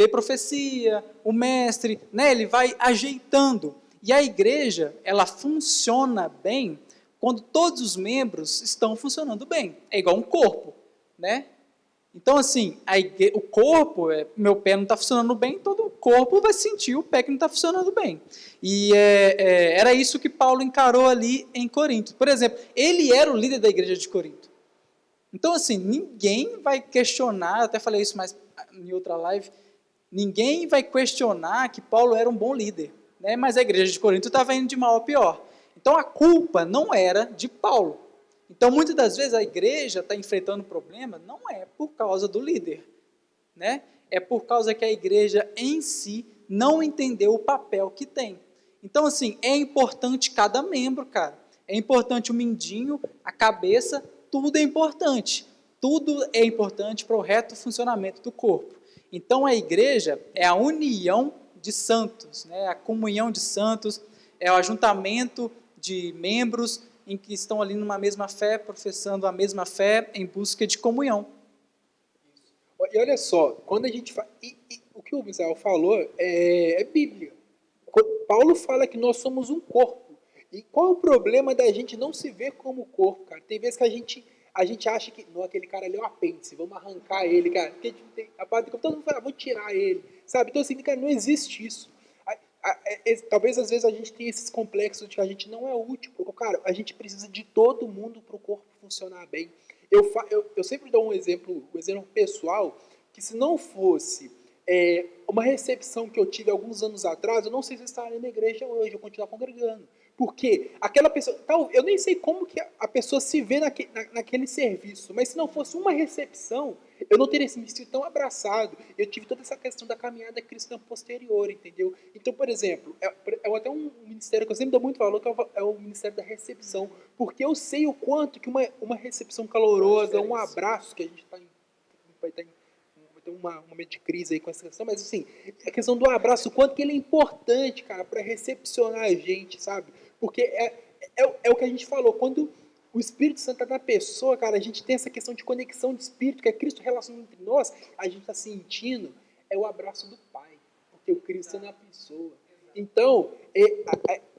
dê profecia, o mestre, né? Ele vai ajeitando. E a igreja, ela funciona bem quando todos os membros estão funcionando bem. É igual um corpo, né? Então, assim, o corpo, meu pé não está funcionando bem, todo o corpo vai sentir o pé que não está funcionando bem. E era isso que Paulo encarou ali em Corinto. Por exemplo, ele era o líder da igreja de Corinto. Então, assim, ninguém vai questionar, até falei isso mais em outra live, ninguém vai questionar que Paulo era um bom líder, né? Mas a igreja de Corinto estava indo de mal a pior. Então, a culpa não era de Paulo. Então, muitas das vezes, a igreja está enfrentando problema, não é por causa do líder, né? É por causa que a igreja em si não entendeu o papel que tem. Então, assim, é importante cada membro, cara. É importante o mindinho, a cabeça, tudo é importante. Tudo é importante para o reto funcionamento do corpo. Então, a igreja é a união de santos, né? A comunhão de santos, é o ajuntamento de membros em que estão ali numa mesma fé, professando a mesma fé em busca de comunhão. E olha só, quando a gente fala. O que o Misael falou é Bíblia. Paulo fala que nós somos um corpo. E qual é o problema da gente não se ver como corpo, cara? Tem vezes que a gente acha que não, aquele cara ali é um apêndice, vamos arrancar ele, cara. Porque a parte do corpo, todo mundo fala, vamos tirar ele, sabe? Então, assim, cara, não existe isso. Talvez às vezes a gente tenha esses complexos de que a gente não é útil. Cara, a gente precisa de todo mundo para o corpo funcionar bem. Eu sempre dou um exemplo pessoal, que se não fosse uma recepção que eu tive alguns anos atrás, eu não sei se eu estaria na igreja hoje, eu continuar congregando. Porque aquela pessoa, eu nem sei como que a pessoa se vê naquele serviço, mas se não fosse uma recepção, eu não teria me sentido tão abraçado. Eu tive toda essa questão da caminhada cristã posterior, entendeu? Então, por exemplo, é até um ministério que eu sempre dou muito valor, que é o ministério da recepção, porque eu sei o quanto que uma recepção calorosa, um abraço, que a gente vai ter um momento de crise aí com essa questão, mas assim, a questão do abraço, o quanto que ele é importante, cara, para recepcionar a gente, sabe? Porque é o que a gente falou, quando o Espírito Santo está na pessoa, cara, a gente tem essa questão de conexão de Espírito, que é Cristo relacionando entre nós, a gente está sentindo, é o abraço do Pai, porque o Cristo é na pessoa. Então,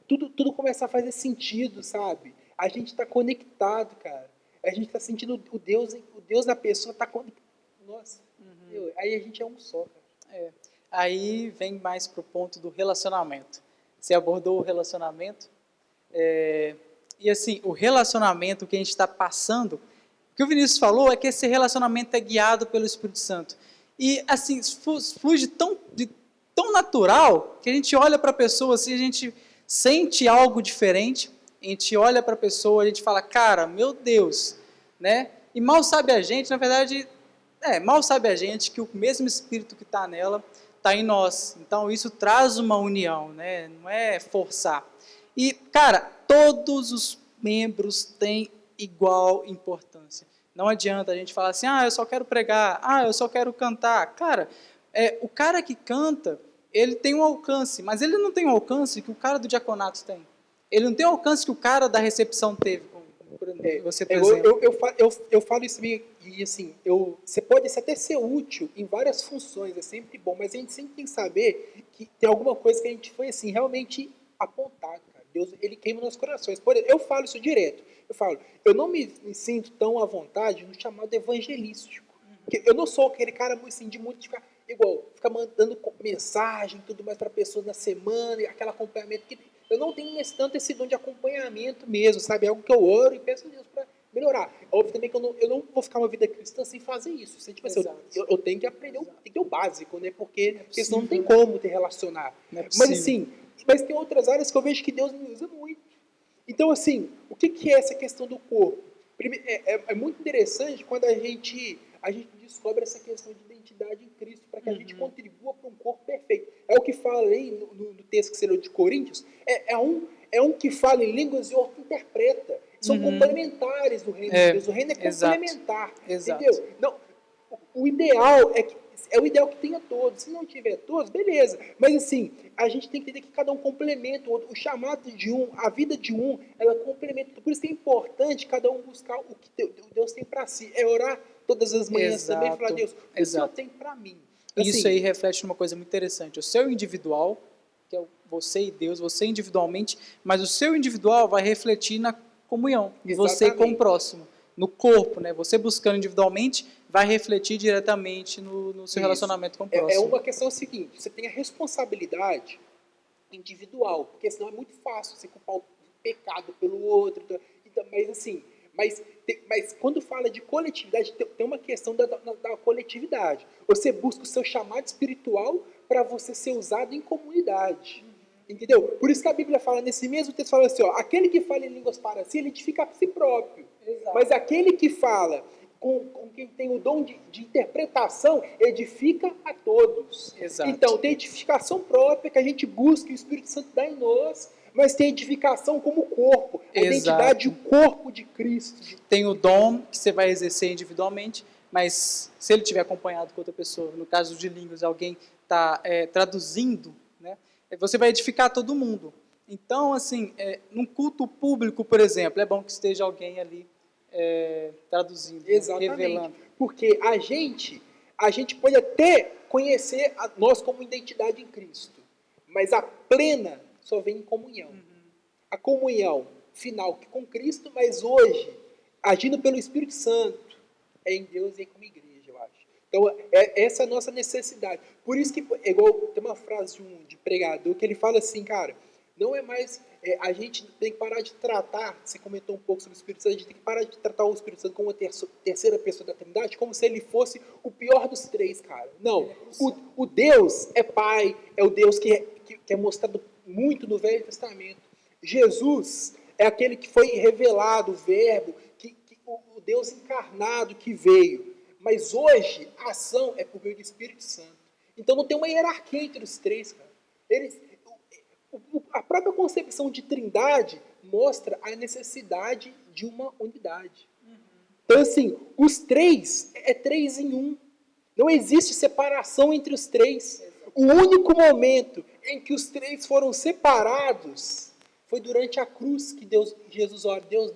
tudo começa a fazer sentido, sabe? A gente está conectado, cara. A gente está sentindo o Deus na pessoa está conectado. Nossa, aí a gente é um só, cara. Aí vem mais para o ponto do relacionamento. Você abordou o relacionamento. E assim, o relacionamento que a gente está passando, o que o Vinícius falou é que esse relacionamento é guiado pelo Espírito Santo. E assim, flui de tão natural que a gente olha para a pessoa assim, a gente sente algo diferente, a gente olha para a pessoa, a gente fala, cara, meu Deus, né? E mal sabe a gente, na verdade, mal sabe a gente que o mesmo Espírito que está nela está em nós. Então isso traz uma união, né? Não é forçar. E, cara, todos os membros têm igual importância. Não adianta a gente falar assim, eu só quero pregar, eu só quero cantar. Cara, o cara que canta, ele tem um alcance, mas ele não tem o alcance que o cara do diaconato tem. Ele não tem o alcance que o cara da recepção teve. Você, por exemplo. Eu falo isso e assim, você pode até ser útil em várias funções, é sempre bom, mas a gente sempre tem que saber que tem alguma coisa que a gente foi assim, realmente apontado, cara. Deus, ele queima nos corações. Por exemplo, eu falo isso direto. Eu não me sinto tão à vontade no chamado evangelístico. Porque eu não sou aquele cara assim, de muito ficar ficar mandando mensagem e tudo mais para pessoas na semana, e aquele acompanhamento. Eu não tenho tanto esse dom de acompanhamento mesmo, sabe? É algo que eu oro e peço a Deus para melhorar. Óbvio também que eu não vou ficar uma vida cristã sem fazer isso. Tipo assim, eu tenho que aprender, tem que ter o básico, né? Porque senão não tem como te relacionar. Mas assim, mas tem outras áreas que eu vejo que Deus me usa muito. Então, assim, o que é essa questão do corpo? É muito interessante quando a gente descobre essa questão de identidade em Cristo, para que a gente contribua para um corpo perfeito. É o que fala aí no texto que você leu de Coríntios, é um que fala em línguas e outro interpreta. São complementares do reino de Deus. O reino é complementar. Exato. Entendeu? Não, o ideal é o ideal que tenha todos. Se não tiver todos, beleza. Mas assim, a gente tem que entender que cada um complementa o outro. O chamado de um, a vida de um, ela complementa. Por isso que é importante cada um buscar o que Deus tem para si. É orar todas as manhãs também e falar, Deus, o que o Senhor tem para mim? Isso Assim, aí reflete numa coisa muito interessante. O seu individual, que é você e Deus, você individualmente, mas o seu individual vai refletir na comunhão, e você com o exatamente. próximo, no corpo, né? Você buscando individualmente vai refletir diretamente no seu Isso. relacionamento com o É próximo. uma questão seguinte, você tem a responsabilidade individual, porque senão é muito fácil você culpar o pecado pelo outro. Então, mas assim, mas quando fala de coletividade, tem uma questão da coletividade. Você busca o seu chamado espiritual para você ser usado em comunidade. Entendeu? Por isso que a Bíblia fala nesse mesmo texto, fala assim, ó, aquele que fala em línguas para si, ele edifica a si próprio. Exato. Mas aquele que fala com quem tem o dom de interpretação, edifica a todos. Exato. Então, tem edificação própria que a gente busca, e o Espírito Santo dá em nós, mas tem edificação como corpo, a Exato. identidade, o corpo de Cristo. Tem o dom que você vai exercer individualmente, mas se ele estiver acompanhado com outra pessoa, no caso de línguas, alguém está traduzindo, né, você vai edificar todo mundo. Então, assim, num culto público, por exemplo, é bom que esteja alguém ali traduzindo, Exatamente. revelando. Porque a gente pode até conhecer nós como identidade em Cristo, mas a plena só vem em comunhão. A comunhão final com Cristo, mas hoje, agindo pelo Espírito Santo, é em Deus e como igreja, eu acho. Então, essa é a nossa necessidade. Por isso que, igual, tem uma frase de pregador que ele fala assim, cara, não é mais, a gente tem que parar de tratar, você comentou um pouco sobre o Espírito Santo, a gente tem que parar de tratar o Espírito Santo como uma terceira pessoa da Trindade, como se ele fosse o pior dos três, cara. Não, o Deus é Pai, é o Deus que é mostrado muito no Velho Testamento. Jesus é aquele que foi revelado, o Verbo, o Deus encarnado que veio. Mas hoje, a ação é por meio do Espírito Santo. Então não tem uma hierarquia entre os três, cara. A própria concepção de trindade mostra a necessidade de uma unidade. Então, assim, os três é três em um. Não existe separação entre os três. O único momento em que os três foram separados foi durante a cruz que Jesus ora, Deus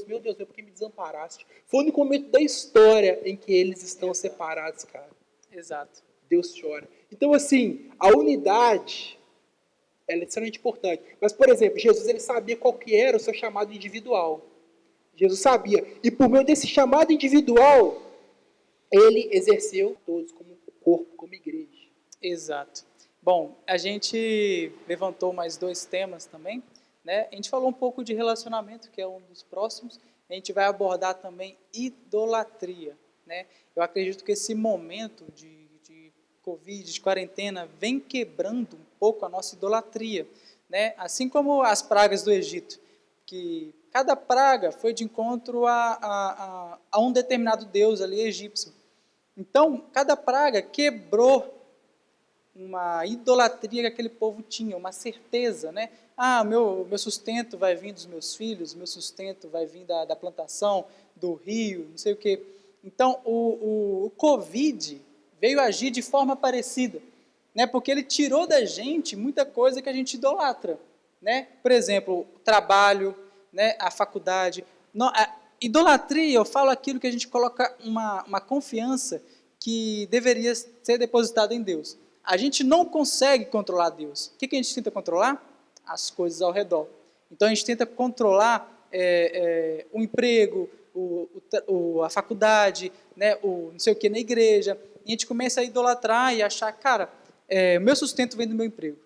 meu, por que me desamparaste? Foi o único momento da história em que eles estão separados, cara. Exato. Deus chora. Então, assim, a unidade, ela é extremamente importante. Mas, por exemplo, Jesus ele sabia qual que era o seu chamado individual. Jesus sabia. E por meio desse chamado individual, ele exerceu todos como corpo, como igreja. Exato. Bom, a gente levantou mais 2 temas também, né? A gente falou um pouco de relacionamento, que é um dos próximos. A gente vai abordar também idolatria, né? Eu acredito que esse momento de Covid, de quarentena, vem quebrando um pouco a nossa idolatria, né? Assim como as pragas do Egito, que cada praga foi de encontro a um determinado deus ali egípcio. Então, cada praga quebrou uma idolatria que aquele povo tinha, uma certeza, né? Ah, meu sustento vai vir dos meus filhos, meu sustento vai vir da plantação, do rio, não sei o quê. Então, o Covid veio agir de forma parecida, né? Porque ele tirou da gente muita coisa que a gente idolatra, né? Por exemplo, o trabalho, né? A faculdade. A idolatria, eu falo aquilo que a gente coloca uma confiança que deveria ser depositada em Deus. A gente não consegue controlar Deus. O que a gente tenta controlar? As coisas ao redor. Então a gente tenta controlar o emprego, a faculdade, né, o não sei o que na igreja. E a gente começa a idolatrar e achar, cara, o meu sustento vem do meu emprego.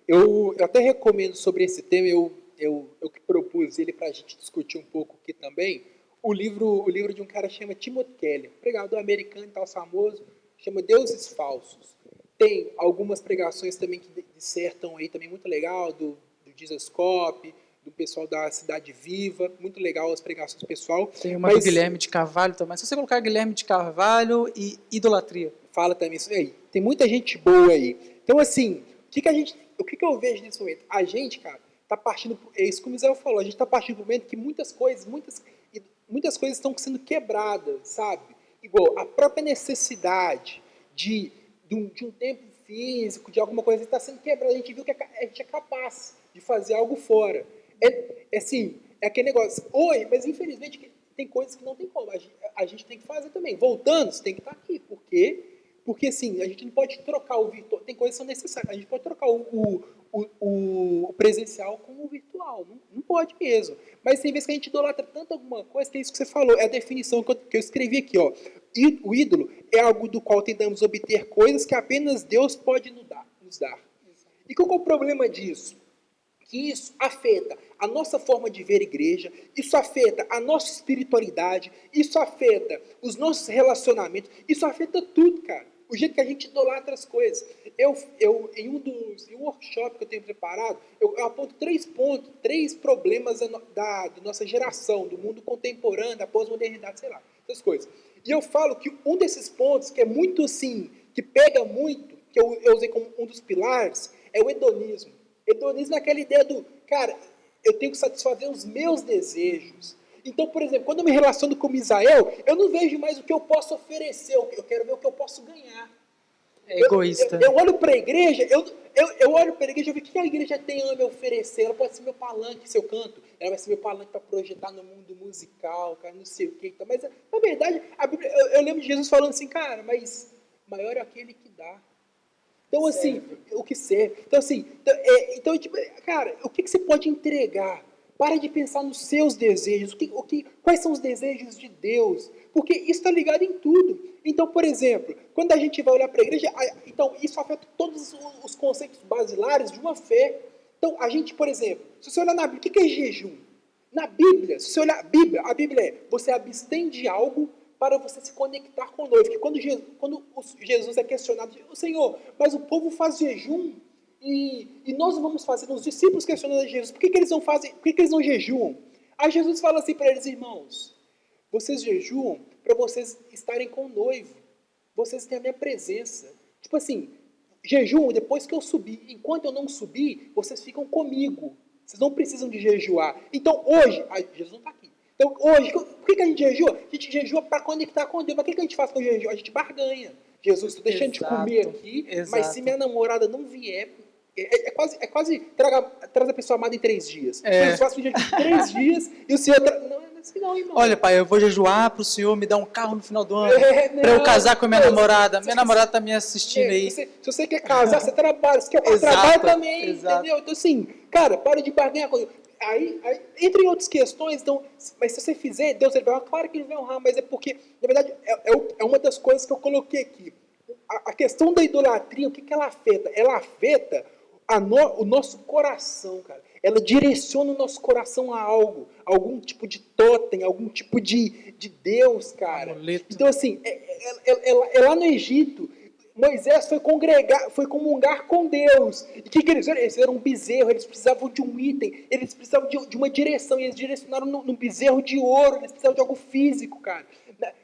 Eu até recomendo sobre esse tema, eu que propus ele para a gente discutir um pouco aqui também, o livro de um cara que chama Timothy Keller, pregador americano e tal, famoso, chama Deuses Falsos. Tem algumas pregações também que dissertam aí também muito legal, do Jesus Cop, do pessoal da Cidade Viva, muito legal as pregações do pessoal. Tem uma do Guilherme de Carvalho também. Se você colocar Guilherme de Carvalho e idolatria. Fala também isso aí. Tem muita gente boa aí. Então, assim, o que eu vejo nesse momento? A gente, cara, tá partindo, é isso que o Misael falou, a gente tá partindo do momento que muitas coisas estão sendo quebradas, sabe? Igual a própria necessidade de um tempo físico, de alguma coisa está sendo quebrada. A gente viu que a gente é capaz de fazer algo fora. Assim, é aquele negócio. Oi, mas infelizmente tem coisas que não tem como. A gente tem que fazer também. Voltando, você tem que estar aqui. Por quê? Porque, assim, a gente não pode trocar o virtual. Tem coisas que são necessárias. A gente pode trocar o presencial com o virtual. Não pode mesmo. Mas tem vezes que a gente idolatra tanto alguma coisa, que é isso que você falou. É a definição que eu escrevi aqui, ó. O ídolo é algo do qual tentamos obter coisas que apenas Deus pode nos dar. E qual é o problema disso? Que isso afeta a nossa forma de ver igreja, isso afeta a nossa espiritualidade, isso afeta os nossos relacionamentos, isso afeta tudo, cara. O jeito que a gente idolatra as coisas. Em um workshop que eu tenho preparado, eu aponto 3 pontos, 3 problemas da nossa geração, do mundo contemporâneo, da pós-modernidade, sei lá, essas coisas. E eu falo que um desses pontos, que é muito assim, que pega muito, que eu usei como um dos pilares, é o hedonismo. Hedonismo é aquela ideia do, cara, eu tenho que satisfazer os meus desejos. Então, por exemplo, quando eu me relaciono com Misael, eu não vejo mais o que eu posso oferecer, eu quero ver o que eu posso ganhar. É egoísta. Eu olho para a igreja, eu olho para a igreja e vejo o que a igreja tem a me oferecer. Ela pode ser meu palanque, se eu canto, ela vai ser meu palanque para projetar no mundo musical, cara, não sei o que. Então, mas, na verdade, a Bíblia, eu lembro de Jesus falando assim, cara, mas maior é aquele que dá. Então, assim, o que serve. Então, assim, tipo, cara, o que você pode entregar? Para de pensar nos seus desejos. Quais são os desejos de Deus? Porque isso está ligado em tudo. Então, por exemplo, quando a gente vai olhar para a igreja, então isso afeta todos os conceitos basilares de uma fé. Então, a gente, por exemplo, se você olhar na Bíblia, o que é jejum? Na Bíblia, se você olhar a Bíblia é, você abstém de algo para você se conectar com o noivo. Porque quando Jesus é questionado, o Senhor, mas o povo faz jejum e nós vamos fazer, os discípulos questionando a Jesus, por que eles não fazem, por que eles não jejuam? Aí Jesus fala assim para eles, irmãos, vocês jejuam para vocês estarem com o noivo, vocês têm a minha presença. Tipo assim, jejum depois que eu subir, enquanto eu não subir, vocês ficam comigo, vocês não precisam de jejuar. Então hoje, Jesus não está aqui. Então, hoje, por que a gente jejua? A gente jejua para conectar com Deus. Mas o que a gente faz com o jejum? A gente barganha. Jesus, estou deixando de comer aqui, mas se minha namorada não vier, é quase traz a pessoa amada em 3 dias. Eu faço um jejum de 3 dias e o Senhor... Não, é assim não, irmão. Olha, pai, eu vou jejuar para o Senhor me dar um carro no final do ano, para eu casar com a minha namorada. Minha namorada está me assistindo aí. Se você quer casar, você trabalha. Se quer trabalhar também, entendeu? Então, assim, cara, para de barganhar com Deus. Aí, entre outras questões, então, mas se você fizer, Deus ele vai honrar, claro que ele vai honrar, mas é porque, na verdade, é uma das coisas que eu coloquei aqui. A questão da idolatria, o que ela afeta? Ela afeta o nosso coração, cara. Ela direciona o nosso coração a algo, algum tipo de totem, algum tipo de Deus, cara. Amuleto. Então, assim, lá no Egito, Moisés foi comungar com Deus. E o que eles fizeram? Eles fizeram um bezerro, eles precisavam de um item, eles precisavam de uma direção, e eles direcionaram num bezerro de ouro, eles precisavam de algo físico, cara.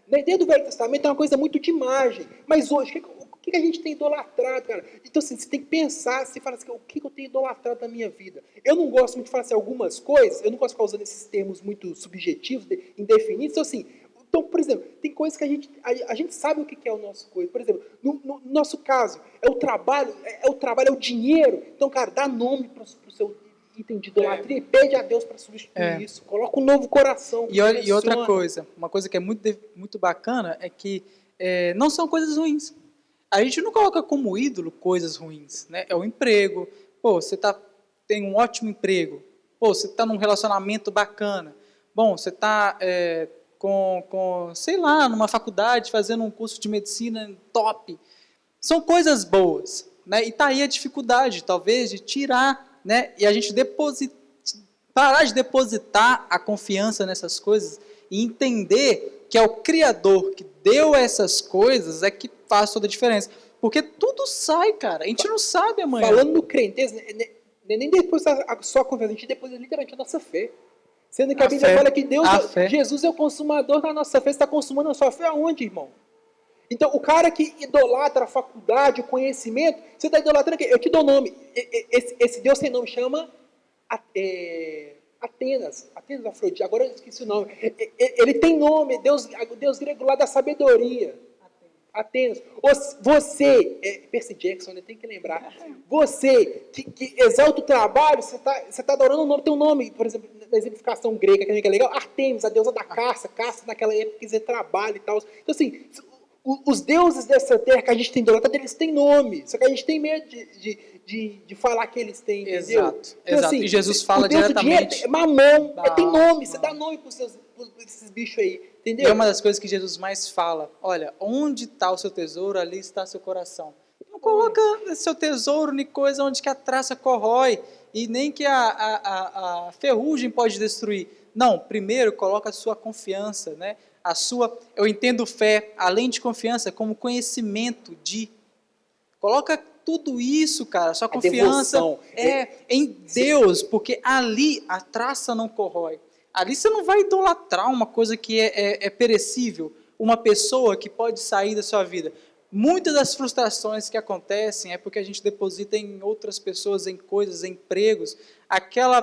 Na ideia do Velho Testamento é uma coisa muito de imagem, mas hoje, o que a gente tem idolatrado, cara? Então, assim, você tem que pensar, você fala assim, o que eu tenho idolatrado na minha vida? Eu não gosto muito de falar assim, algumas coisas, eu não gosto de ficar usando esses termos muito subjetivos, indefinidos, então, assim, então, por exemplo, tem coisas que a gente sabe o que é o nosso coisa. Por exemplo, no nosso caso, é o trabalho, é o dinheiro. Então, cara, dá nome para o seu item de idolatria e pede a Deus para substituir isso. Coloca um novo coração. E outra coisa, uma coisa que é muito bacana é que não são coisas ruins. A gente não coloca como ídolo coisas ruins, né? É o emprego. Pô, você tem um ótimo emprego. Pô, você está num relacionamento bacana. Bom, você está... sei lá, numa faculdade, fazendo um curso de medicina top. São coisas boas, né? E tá aí a dificuldade, talvez, de tirar, né? E a gente parar de depositar a confiança nessas coisas e entender que é o Criador que deu essas coisas é que faz toda a diferença. Porque tudo sai, cara. A gente não sabe amanhã. Falando no crentez, nem depois só a confiança, a gente deposita literalmente a nossa fé. Sendo que a Bíblia fala que Jesus é o consumador da nossa fé. Você está consumando a sua fé aonde, irmão? Então, o cara que idolatra a faculdade, o conhecimento, você está idolatrando aqui. Eu te dou nome. Esse Deus sem nome chama Atenas. Atenas, Afrodite. Agora eu esqueci o nome. Ele tem nome. Deus grego lá da sabedoria. Atenas. Você, Percy Jackson, né, tem que lembrar. Você que exalta o trabalho, você tá adorando o nome, tem um nome, por exemplo, na exemplificação grega, que é legal, Artemis, a deusa da caça naquela época quer dizer trabalho e tal. Então, assim, os deuses dessa terra que a gente tem idolatrado, eles têm nome. Só que a gente tem medo de falar que eles têm, entendeu? Exato, Então, exato. assim, E Jesus fala o Deus do dinheiro diretamente. é mamão, tem nome, Não. você dá nome para esses bichos aí, E entendeu? é uma das coisas que Jesus mais fala. Olha, onde está o seu tesouro, ali está seu coração. Não coloca seu tesouro em coisa onde que a traça corrói e nem que a ferrugem pode destruir. Não, primeiro coloca a sua confiança, né? Eu entendo fé, além de confiança, como conhecimento de. Coloca tudo isso, cara, sua confiança devoção. em Deus, porque ali a traça não corrói. Ali você não vai idolatrar uma coisa que é perecível, uma pessoa que pode sair da sua vida. Muitas das frustrações que acontecem é porque a gente deposita em outras pessoas, em coisas, em empregos, aquela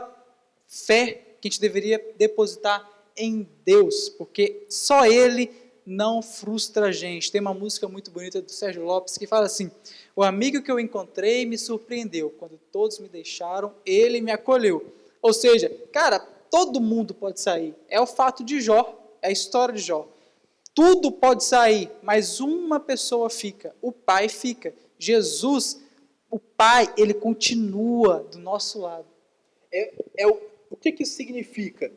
fé que a gente deveria depositar em Deus, porque só Ele não frustra a gente. Tem uma música muito bonita do Sérgio Lopes que fala assim: o amigo que eu encontrei me surpreendeu, quando todos me deixaram, ele me acolheu. Ou seja, cara, todo mundo pode sair. É o fato de Jó, é a história de Jó. Tudo pode sair, mas uma pessoa fica, o Pai fica. Jesus, o Pai, ele continua do nosso lado. O que isso significa?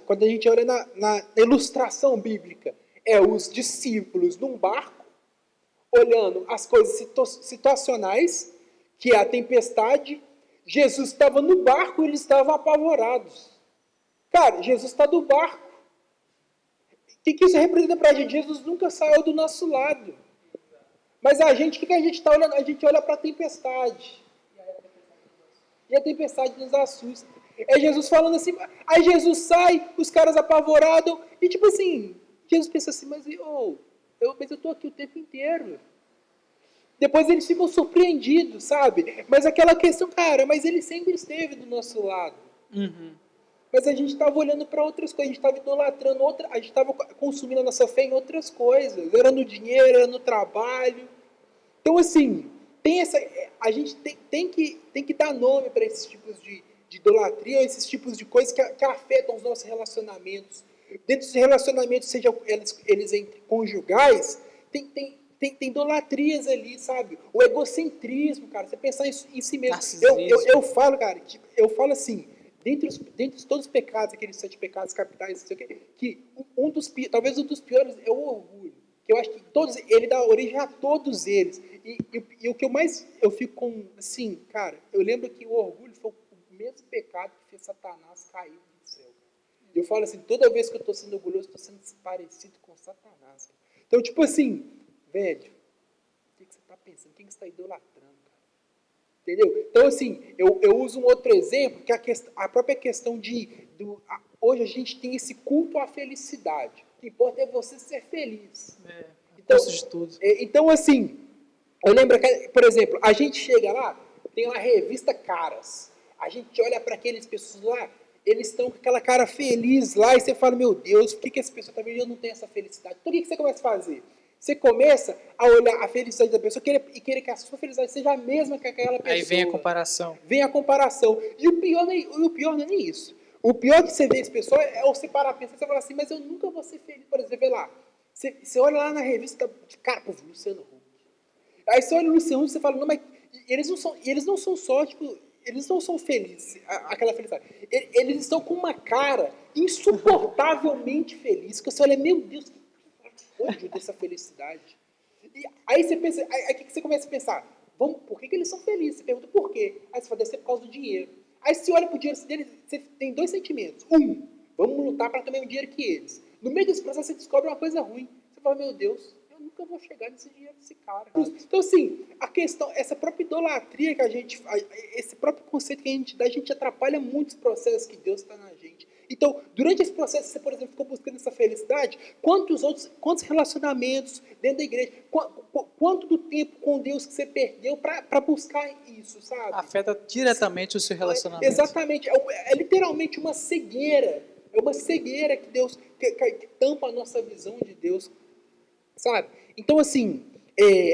Quando a gente olha na ilustração bíblica, é os discípulos num barco, olhando as coisas situacionais, que é a tempestade. Jesus estava no barco e eles estavam apavorados. Cara, Jesus está no barco. O que isso representa para a gente? Jesus nunca saiu do nosso lado. Mas a gente, o que a gente está olhando? A gente olha para a tempestade. E a tempestade nos assusta. É Jesus falando assim, aí Jesus sai, os caras apavorados, e tipo assim, Jesus pensa assim, mas eu estou aqui o tempo inteiro. Depois eles ficam surpreendidos, sabe? Mas aquela questão, cara, mas ele sempre esteve do nosso lado. Uhum. Mas a gente estava olhando para outras coisas, a gente estava idolatrando a gente estava consumindo a nossa fé em outras coisas. Era no dinheiro, era no trabalho. Então, assim, a gente tem que dar nome para esses tipos de idolatria, esses tipos de coisas que afetam os nossos relacionamentos. Dentro dos relacionamentos, sejam eles entre conjugais, tem idolatrias ali, sabe? O egocentrismo, cara, você pensar em si mesmo. Eu falo, cara, eu falo assim, dentre todos os pecados, aqueles 7 pecados capitais, não sei o quê, que talvez um dos piores é o orgulho. Que eu acho que ele dá origem a todos eles. E o que eu fico com, assim, cara, eu lembro que o orgulho foi o mesmo pecado que fez Satanás cair do céu. E eu falo assim, toda vez que eu estou sendo orgulhoso, estou sendo parecido com Satanás. Então, tipo assim, velho, o que você está pensando? Quem você está idolatrando, cara? Entendeu? Então, assim, eu uso um outro exemplo, que é a própria questão hoje a gente tem esse culto à felicidade. O que importa é você ser feliz. Então, de tudo. Então, assim, eu lembro que, por exemplo, a gente chega lá, tem lá a revista Caras. A gente olha para aqueles pessoas lá, eles estão com aquela cara feliz lá, e você fala, meu Deus, por que essa pessoa está vendo? Eu não tenho essa felicidade. Então, o que você começa a fazer? Você começa a olhar a felicidade da pessoa e querer que a sua felicidade seja a mesma que aquela pessoa. Aí vem a comparação. Vem a comparação. E o pior não é nem isso. O pior que você vê esse pessoal é você parar a pensar e falar assim, mas eu nunca vou ser feliz. Por exemplo, vê lá. Você olha lá na revista, cara, pô, Luciano Huck. Aí você olha o Luciano Huck e você fala, não, mas eles não são só, tipo, eles não são felizes, aquela felicidade. Eles estão com uma cara insuportavelmente feliz, que você olha, meu Deus, que ódio dessa felicidade. E aí você pensa, aí que você começa a pensar, por que eles são felizes? Você pergunta por quê? Aí você fala, deve ser por causa do dinheiro. Aí você olha pro dinheiro deles, você tem 2 sentimentos. Vamos lutar para ter o mesmo dinheiro que eles. No meio desse processo você descobre uma coisa ruim. Você fala, meu Deus, eu nunca vou chegar nesse dinheiro desse cara. Então, assim, a questão, essa própria idolatria que esse próprio conceito que a gente atrapalha muitos processos que Deus está na gente. Então, durante esse processo, você, por exemplo, ficou buscando essa felicidade, quantos relacionamentos dentro da igreja, quanto do tempo com Deus que você perdeu para buscar isso, sabe? Afeta diretamente o seu relacionamento. Exatamente. É literalmente uma cegueira. É uma cegueira que Deus que tampa a nossa visão de Deus, sabe? Então, assim,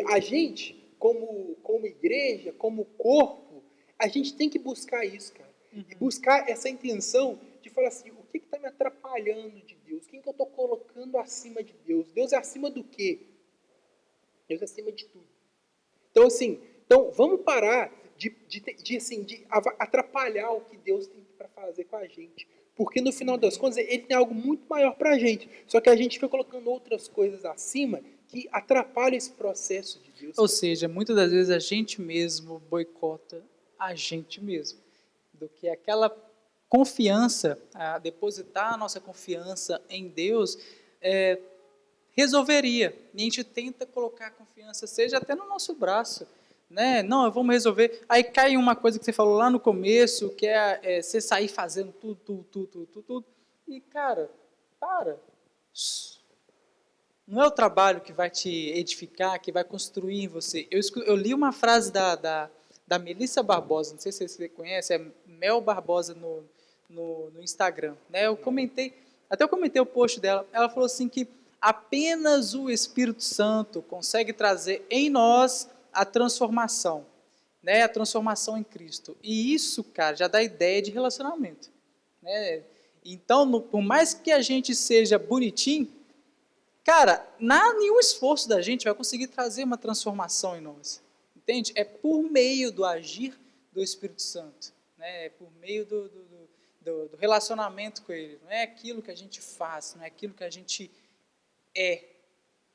a gente, como igreja, como corpo, a gente tem que buscar isso, cara. E buscar essa intenção de falar assim, o que está me atrapalhando de Deus? Quem que eu estou colocando acima de Deus? Deus é acima do quê? Deus acima de tudo. Então, assim, vamos parar de atrapalhar o que Deus tem para fazer com a gente. Porque no final das contas, ele tem algo muito maior para a gente. Só que a gente fica colocando outras coisas acima que atrapalham esse processo de Deus. Ou seja, muitas das vezes a gente mesmo boicota a gente mesmo. Do que aquela confiança, a depositar a nossa confiança em Deus, resolveria. E a gente tenta colocar a confiança, seja até no nosso braço. Né? Não, vamos resolver. Aí cai uma coisa que você falou lá no começo, que é você sair fazendo tudo. E, cara, para. Não é o trabalho que vai te edificar, que vai construir em você. Eu li uma frase da Melissa Barbosa, não sei se você conhece, é Mel Barbosa no Instagram. Né? Eu comentei o post dela. Ela falou assim que apenas o Espírito Santo consegue trazer em nós a transformação, né? A transformação em Cristo. E isso, cara, já dá ideia de relacionamento. Né? Então, por mais que a gente seja bonitinho, cara, nenhum esforço da gente vai conseguir trazer uma transformação em nós. Entende? É por meio do agir do Espírito Santo. Né? É por meio do relacionamento com Ele. Não é aquilo que a gente faz, não é aquilo que a gente é.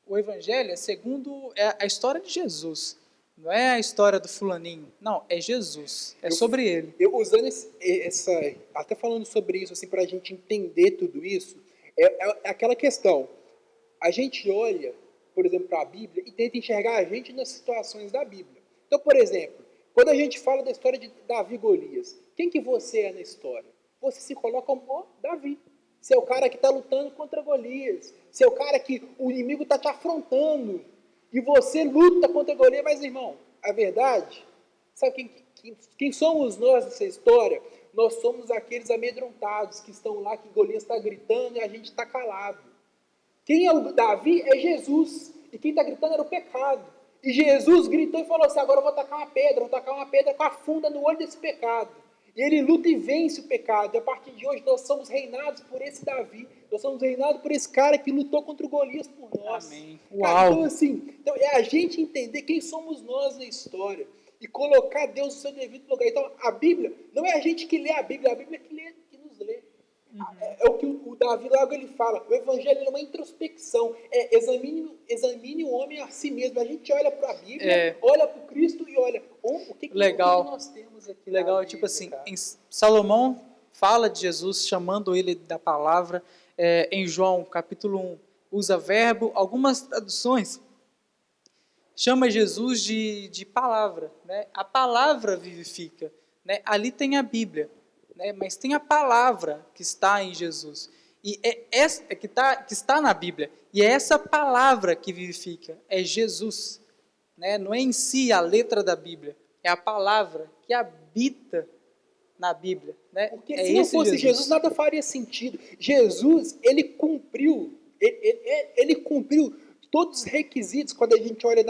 O Evangelho é segundo a história de Jesus. Não é a história do fulaninho. Não, é Jesus. É sobre Ele. Eu usando até falando sobre isso, assim, para a gente entender tudo isso, é aquela questão. A gente olha, por exemplo, para a Bíblia e tenta enxergar a gente nas situações da Bíblia. Então, por exemplo, quando a gente fala da história de Davi e Golias, quem que você é na história? Você se coloca como Davi. Você é o cara que está lutando contra Golias. Você é o cara que o inimigo está te afrontando. E você luta contra Golias. Mas, irmão, a verdade, sabe quem somos nós nessa história? Nós somos aqueles amedrontados que estão lá, que Golias está gritando e a gente está calado. Quem é o Davi é Jesus. E quem está gritando era o pecado. E Jesus gritou e falou assim, agora eu vou tacar uma pedra com a funda no olho desse pecado. E ele luta e vence o pecado. E a partir de hoje nós somos reinados por esse Davi. Nós somos reinados por esse cara que lutou contra o Golias por nós. Amém. Cara, então, assim, é a gente entender quem somos nós na história. E colocar Deus no seu devido lugar. Então, a Bíblia, não é a gente que lê a Bíblia que nos lê. É o que o Davi logo ele fala. O Evangelho é uma introspecção. Examine o homem a si mesmo. A gente olha para a Bíblia, olha para o Cristo e olha o que nós temos aqui. Legal, Bíblia, tipo assim, Salomão fala de Jesus chamando ele da palavra. Em João capítulo 1 usa verbo. Algumas traduções chama Jesus de palavra. Né? A palavra vivifica. Né? Ali tem a Bíblia. Né, mas tem a palavra que está em Jesus. E que está na Bíblia. E é essa palavra que vivifica. É Jesus. Né? Não é em si a letra da Bíblia. É a palavra que habita na Bíblia. Né? Porque se não fosse Jesus, nada faria sentido. Jesus, ele cumpriu. Ele cumpriu todos os requisitos. Quando a gente olha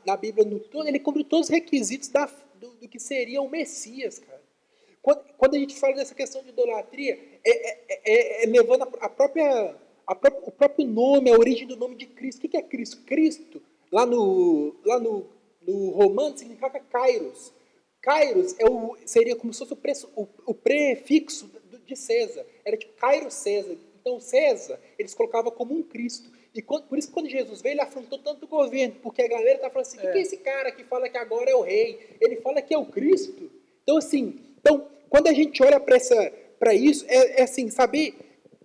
na Bíblia no todo, ele cumpriu todos os requisitos do que seria o Messias, cara. Quando a gente fala dessa questão de idolatria, levando o próprio nome, a origem do nome de Cristo. O que é Cristo? Cristo, lá no romano, significa Kairos. Kairos seria como se fosse o prefixo de César. Era tipo Kairos César. Então César, eles colocavam como um Cristo. E por isso que quando Jesus veio, ele afrontou tanto o governo, porque a galera está falando assim, o que é esse cara que fala que agora é o rei? Ele fala que é o Cristo. Então, assim, quando a gente olha para isso, é assim, saber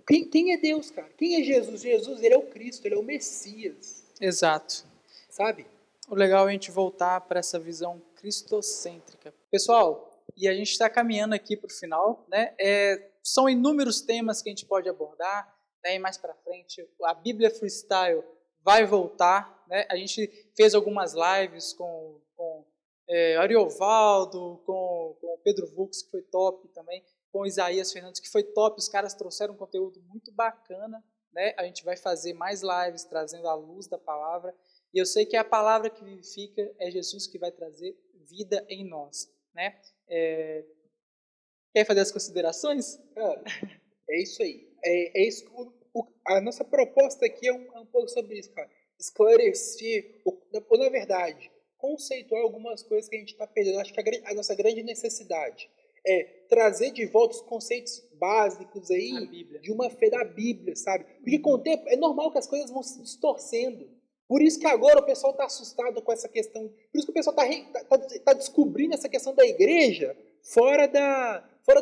quem é Deus, cara. Quem é Jesus? Jesus, ele é o Cristo, ele é o Messias. Exato. Sabe? O legal é a gente voltar para essa visão cristocêntrica. Pessoal, e a gente está caminhando aqui para o final, né? São inúmeros temas que a gente pode abordar, né? E mais para frente, a Bíblia Freestyle vai voltar, né? A gente fez algumas lives com Ariovaldo, com Pedro Vux, que foi top também, com Isaías Fernandes, que foi top. Os caras trouxeram um conteúdo muito bacana, né? A gente vai fazer mais lives trazendo a luz da palavra. E eu sei que a palavra que vivifica é Jesus que vai trazer vida em nós, né? Quer fazer as considerações? Cara, é isso aí. A nossa proposta aqui é um pouco sobre isso, cara. esclarecer, ou na verdade, conceituar algumas coisas que a gente está perdendo. Acho que a nossa grande necessidade é trazer de volta os conceitos básicos aí de uma fé da Bíblia, sabe? Porque com o tempo é normal que as coisas vão se distorcendo. Por isso que agora o pessoal está assustado com essa questão. Por isso que o pessoal tá descobrindo essa questão da igreja fora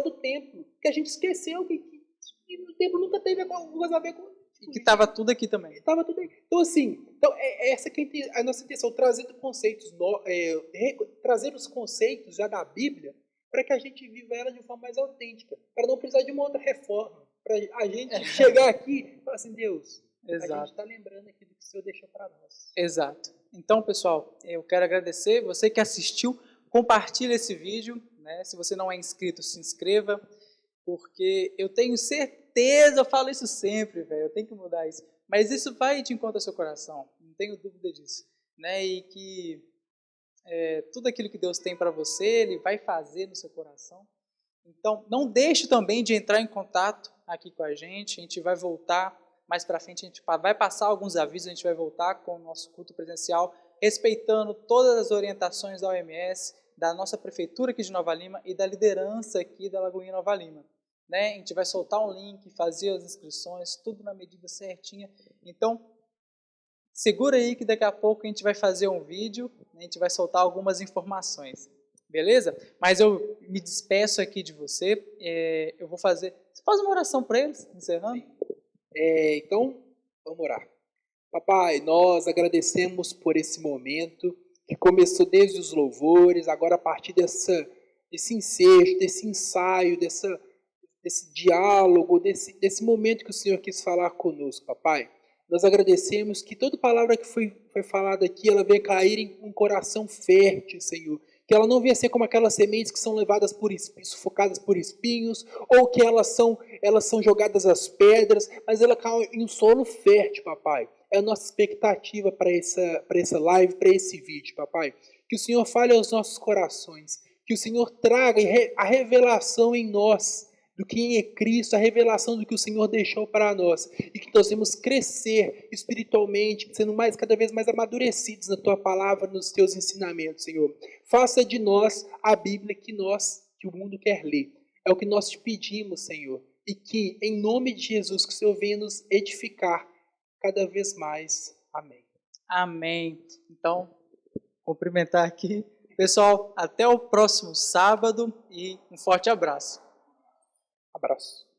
do templo. Que a gente esqueceu que o templo nunca teve coisa a ver com... E que estava tudo aqui também. Estava tudo aí. Então, assim, essa que é a nossa intenção, trazer os conceitos já da Bíblia para que a gente viva ela de forma mais autêntica, para não precisar de uma outra reforma, para a gente chegar aqui e falar assim, Deus, Exato. A gente está lembrando aqui do que o Senhor deixou para nós. Exato. Então, pessoal, eu quero agradecer você que assistiu, compartilhe esse vídeo, né? Se você não é inscrito, se inscreva, porque eu tenho certeza, eu falo isso sempre, velho, eu tenho que mudar isso, mas isso vai de encontro ao seu coração, não tenho dúvida disso, né? E que tudo aquilo que Deus tem para você, Ele vai fazer no seu coração. Então, não deixe também de entrar em contato aqui com a gente vai voltar mais para frente, a gente vai passar alguns avisos, a gente vai voltar com o nosso culto presencial, respeitando todas as orientações da OMS, da nossa prefeitura aqui de Nova Lima e da liderança aqui da Lagoinha Nova Lima. Né? A gente vai soltar um link, fazer as inscrições, tudo na medida certinha. Então, segura aí que daqui a pouco a gente vai fazer um vídeo, a gente vai soltar algumas informações. Beleza? Mas eu me despeço aqui de você. Eu vou fazer... Você faz uma oração para eles, encerrando? Então, vamos orar. Papai, nós agradecemos por esse momento que começou desde os louvores, agora a partir desse ensejo, desse ensaio, desse diálogo, desse momento que o Senhor quis falar conosco, papai. Nós agradecemos que toda palavra que foi falada aqui, ela venha cair em um coração fértil, Senhor. Que ela não venha ser como aquelas sementes que são levadas sufocadas por espinhos, ou que elas são jogadas às pedras, mas ela cai em um solo fértil, papai. É a nossa expectativa para essa live, para esse vídeo, papai. Que o Senhor fale aos nossos corações, que o Senhor traga a revelação em nós, do que é Cristo, a revelação do que o Senhor deixou para nós, e que nós vamos crescer espiritualmente, sendo cada vez mais amadurecidos na Tua palavra, nos Teus ensinamentos, Senhor. Faça de nós a Bíblia que o mundo quer ler. É o que nós te pedimos, Senhor, e que, em nome de Jesus, que o Senhor venha nos edificar cada vez mais. Amém. Amém. Então, cumprimentar aqui. Pessoal, até o próximo sábado e um forte abraço. Abraço.